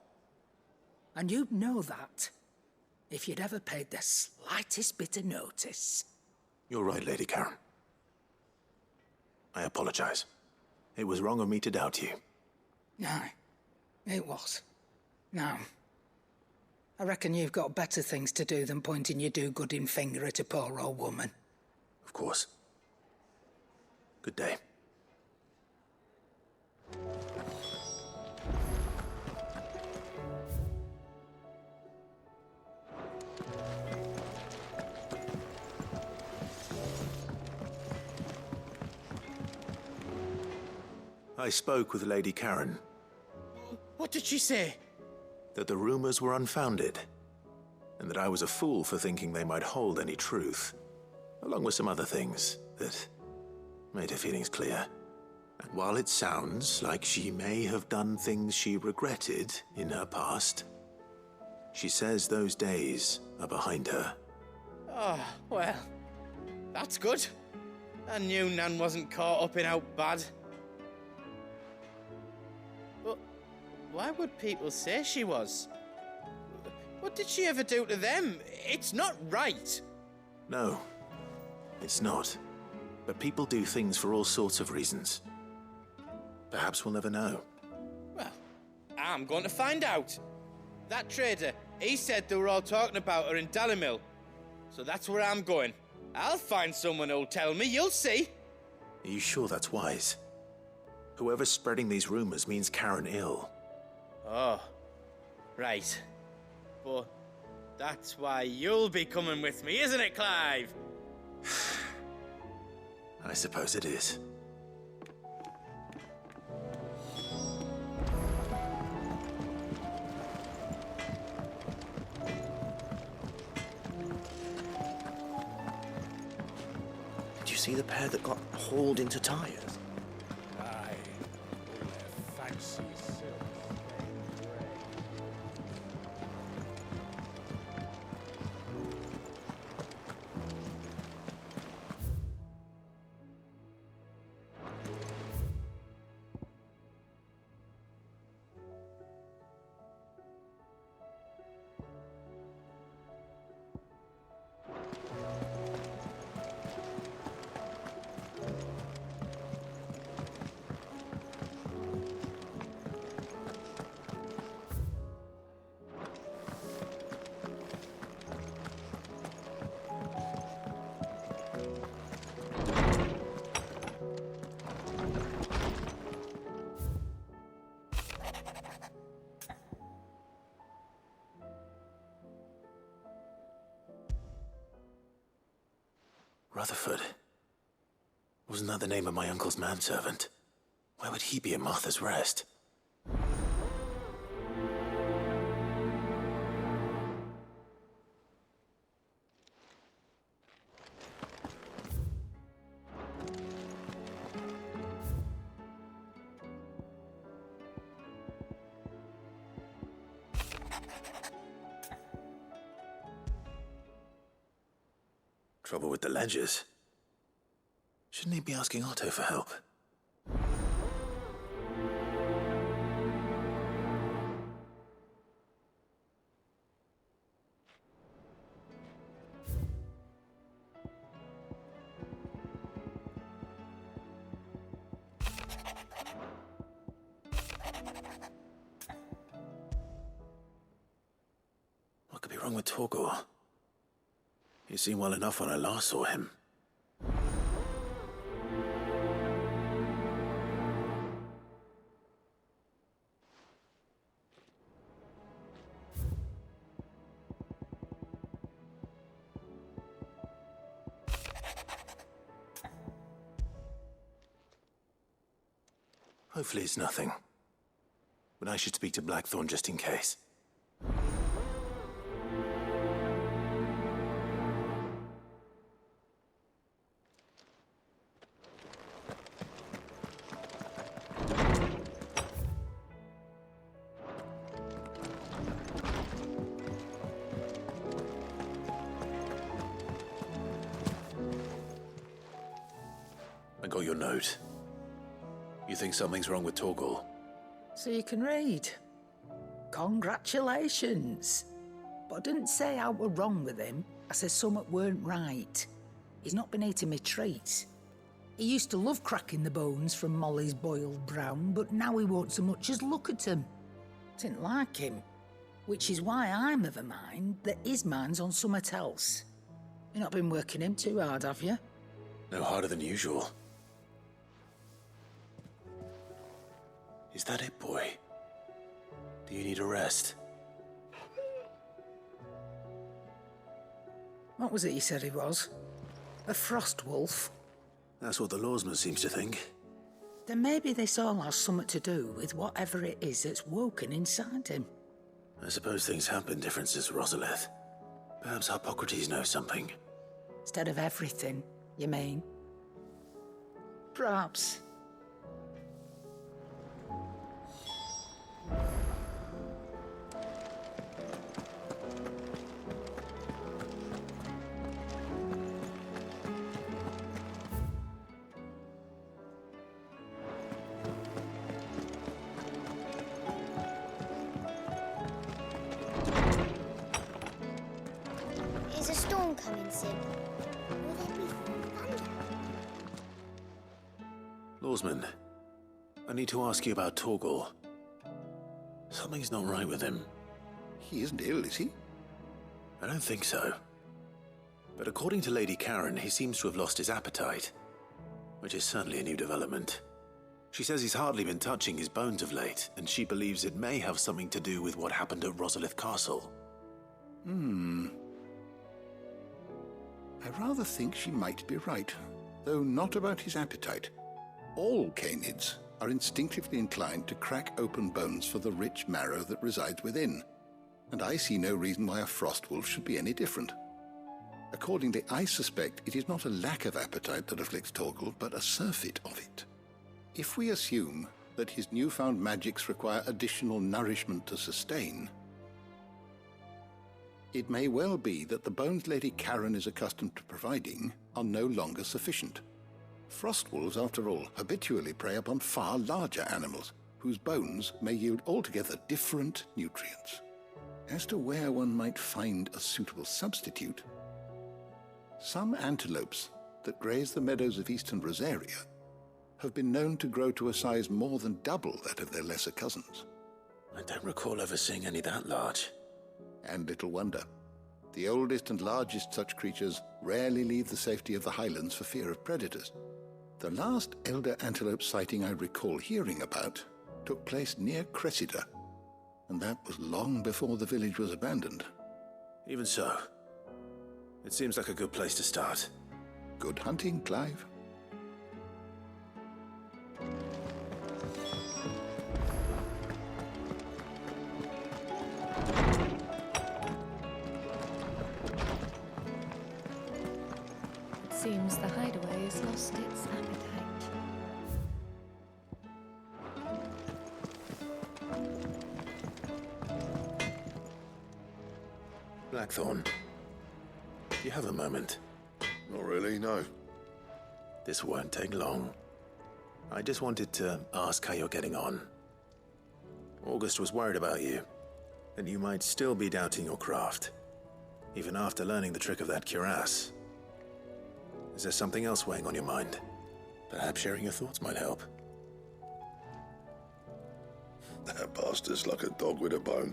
And you'd know that if you'd ever paid the slightest bit of notice. You're right, Lady Karen. I apologize. It was wrong of me to doubt you. No, it was. No. I reckon you've got better things to do than pointing your do-gooding finger at a poor old woman. Of course. Good day. I spoke with Lady Karen. What did she say? That the rumors were unfounded, and that I was a fool for thinking they might hold any truth, along with some other things that made her feelings clear. And while it sounds like she may have done things she regretted in her past, she says those days are behind her. Oh, well, that's good. I knew Nan wasn't caught up in out bad. But why would people say she was? What did she ever do to them? It's not right. No, it's not. But people do things for all sorts of reasons. Perhaps we'll never know. Well, I'm going to find out. That trader, he said they were all talking about her in Dalimil. So that's where I'm going. I'll find someone who'll tell me, you'll see. Are you sure that's wise? Whoever's spreading these rumors means Karen ill. Oh, right. But that's why you'll be coming with me, isn't it, Clive? I suppose it is. Did you see the pair that got hauled into tires? Aye, all their fancy silk. Rutherford. Wasn't that the name of my uncle's manservant? Why would he be at Martha's Rest? Trouble with the ledgers. Shouldn't he be asking Otto for help? What could be wrong with Torgor? He seemed well enough when I last saw him. Hopefully it's nothing. But I should speak to Blackthorn just in case. I got your note. You think something's wrong with Torgor? So you can read. Congratulations. But I didn't say I were wrong with him. I said something weren't right. He's not been eating me treats. He used to love cracking the bones from Molly's boiled brown, but now he won't so much as look at them. Didn't like him. Which is why I'm of a mind that his mind's on something else. You've not been working him too hard, have you? No harder than usual. Is that it, boy? Do you need a rest? What was it you said he was? A frost wolf? That's what the lawsman seems to think. Then maybe this all has something to do with whatever it is that's woken inside him. I suppose things have been different since Rosalith. Perhaps Hippocrates knows something. Instead of everything, you mean? Perhaps. storm coming, Sid? Will there be thunder? Lawsman, I need to ask you about Torgal. Something's not right with him. He isn't ill, is he? I don't think so. But according to Lady Karen, he seems to have lost his appetite, which is certainly a new development. She says he's hardly been touching his bones of late, and she believes it may have something to do with what happened at Rosalith Castle. I rather think she might be right, though not about his appetite. All canids are instinctively inclined to crack open bones for the rich marrow that resides within, and I see no reason why a frostwolf should be any different. Accordingly, I suspect it is not a lack of appetite that afflicts Torgal, but a surfeit of it. If we assume that his newfound magics require additional nourishment to sustain, it may well be that the bones Lady Karen is accustomed to providing are no longer sufficient. Frostwolves, after all, habitually prey upon far larger animals, whose bones may yield altogether different nutrients. As to where one might find a suitable substitute, some antelopes that graze the meadows of eastern Rosaria have been known to grow to a size more than double that of their lesser cousins. I don't recall ever seeing any that large. And little wonder. The oldest and largest such creatures rarely leave the safety of the highlands for fear of predators. The last elder antelope sighting I recall hearing about took place near Cressida, and that was long before the village was abandoned. Even so, it seems like a good place to start. Good hunting, Clive. Seems the hideaway has lost its appetite. Blackthorn, do you have a moment? Not really, no. This won't take long. I just wanted to ask how you're getting on. August was worried about you, and you might still be doubting your craft, even after learning the trick of that cuirass. Is there something else weighing on your mind? Perhaps sharing your thoughts might help. That bastard's like a dog with a bone.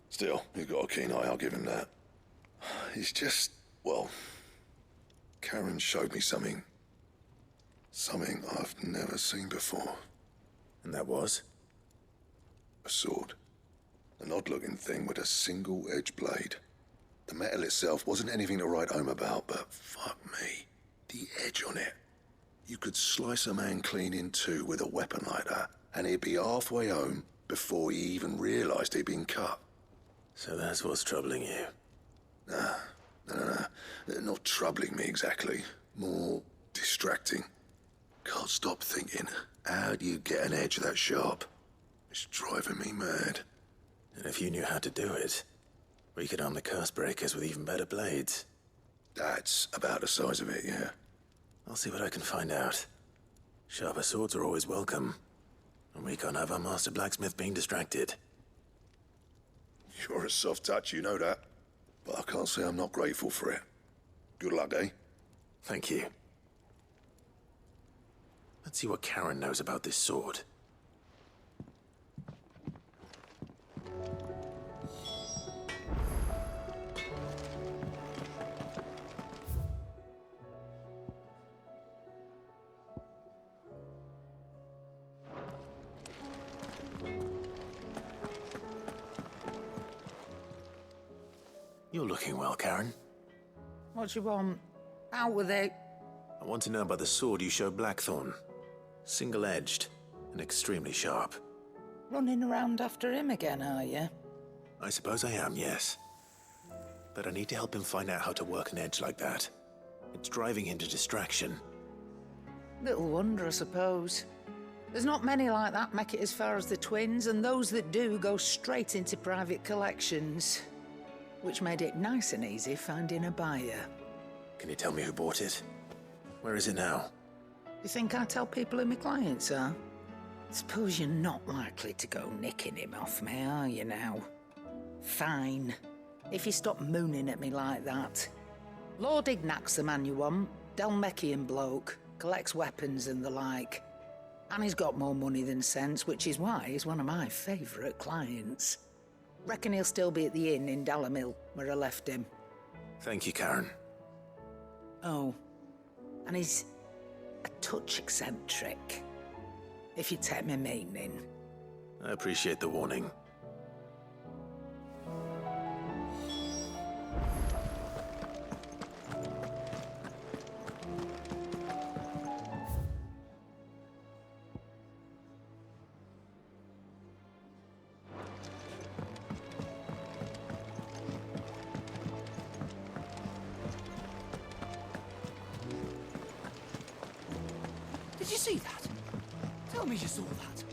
Still, you've got a keen eye, I'll give him that. He's just, well, Karen showed me something. Something I've never seen before. And that was? A sword. An odd-looking thing with a single-edged blade. The metal itself wasn't anything to write home about, but fuck me, the edge on it. You could slice a man clean in two with a weapon like that, and he'd be halfway home before he even realized he'd been cut. So that's what's troubling you? Nah, no. Not troubling me exactly. More distracting. Can't stop thinking, how do you get an edge that sharp? It's driving me mad. And if you knew how to do it, we could arm the curse breakers with even better blades. That's about the size of it, yeah. I'll see what I can find out. Sharper swords are always welcome. And we can't have our master blacksmith being distracted. You're a soft touch, you know that. But I can't say I'm not grateful for it. Good luck, eh? Thank you. Let's see what Karen knows about this sword. You're looking well, Karen. What do you want? Out with it. I want to know about the sword you showed Blackthorn. Single-edged and extremely sharp. Running around after him again, are you? I suppose I am, yes. But I need to help him find out how to work an edge like that. It's driving him to distraction. Little wonder, I suppose. There's not many like that make it as far as the twins, and those that do go straight into private collections. Which made it nice and easy finding a buyer. Can you tell me who bought it? Where is it now? You think I tell people who my clients are? Suppose you're not likely to go nicking him off me, are you now? Fine. if you stop mooning at me like that. Lord Ignac's the man you want. Dalmekian bloke. Collects weapons and the like. And he's got more money than sense, which is why he's one of my favourite clients. Reckon he'll still be at the inn in Dalamil, where I left him. Thank you, Karen. Oh, and he's a touch eccentric, if you take my meaning. I appreciate the warning. Did you see that? Tell me you saw that.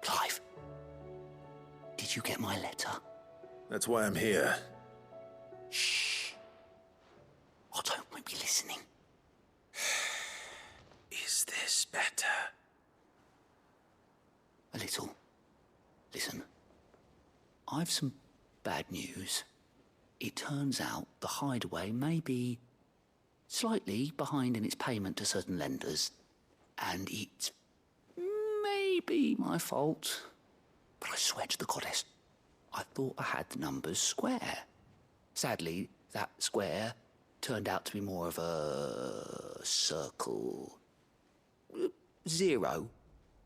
Clive, did you get my letter? That's why I'm here. Shh. Otto won't be listening. Is this better? A little. Listen, I've some bad news. It turns out the Hideaway may be slightly behind in its payment to certain lenders, and it may be my fault. But I swear to the goddess, I thought I had the numbers square. Sadly, that square turned out to be more of a circle. 0,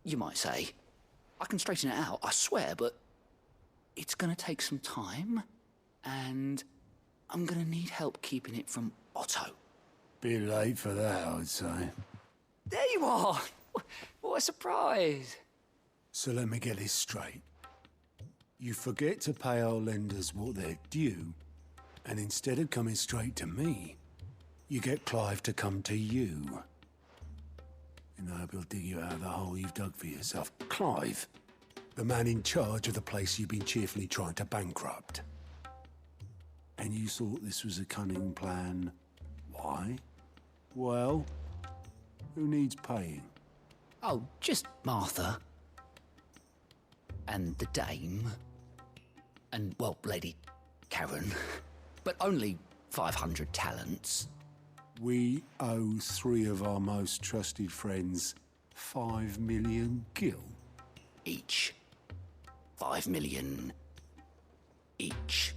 you might say. I can straighten it out, I swear, but it's gonna take some time. And I'm gonna need help keeping it from Otto. Bit late for that, I'd say. There you are! What a surprise! So let me get this straight. You forget to pay our lenders what they're due, and instead of coming straight to me, you get Clive to come to you. And I hope he'll dig you out of the hole you've dug for yourself. Clive, the man in charge of the place you've been cheerfully trying to bankrupt. And you thought this was a cunning plan. Why? Well, who needs paying? Oh, just Martha. And the Dame. And, well, Lady Karen. But only 500 talents. We owe 3 of our most trusted friends 5 million gil. Each. 5 million each.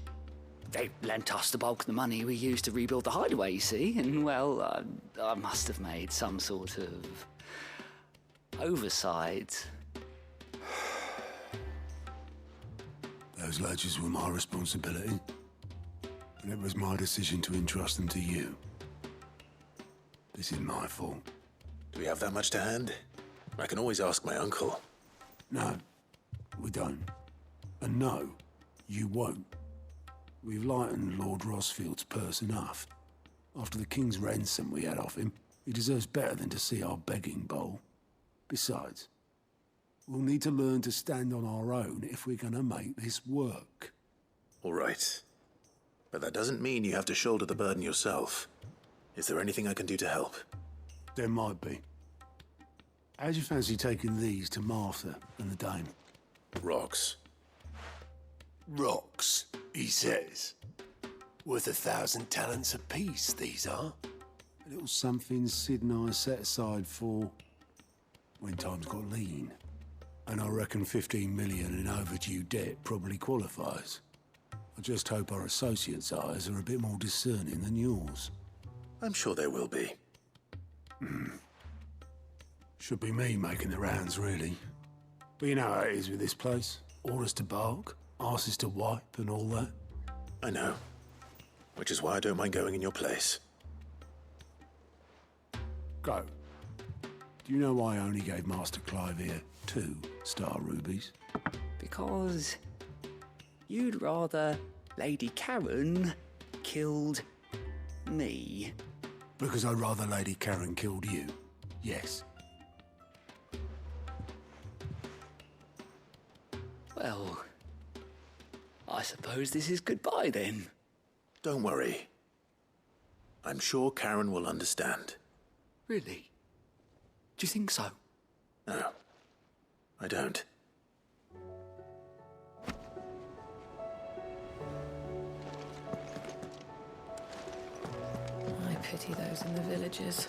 They lent us the bulk of the money we used to rebuild the Hideaway, you see, and, well, I must have made some sort of oversight. Those ledgers were my responsibility, and it was my decision to entrust them to you. This is my fault. Do we have that much to hand? I can always ask my uncle. No, we don't. And no, you won't. We've lightened Lord Rosfield's purse enough. After the king's ransom we had off him, he deserves better than to see our begging bowl. Besides, we'll need to learn to stand on our own if we're gonna make this work. All right. But that doesn't mean you have to shoulder the burden yourself. Is there anything I can do to help? There might be. How'd you fancy taking these to Martha and the Dame? Rocks. Rocks, he says. Worth 1,000 talents apiece, these are. A little something Sid and I set aside for when times got lean. And I reckon 15 million in overdue debt probably qualifies. I just hope our associates' eyes are a bit more discerning than yours. I'm sure they will be. Should be me making the rounds, really. But you know how it is with this place. Orders to bark, arses to wipe, and all that. I know. Which is why I don't mind going in your place. Go. Do you know why I only gave Master Clive here 2 star rubies? Because you'd rather Lady Karen killed me. Because I'd rather Lady Karen killed you. Yes. Well, I suppose this is goodbye then. Don't worry. I'm sure Karen will understand. Really? Do you think so? No, I don't. I pity those in the villages.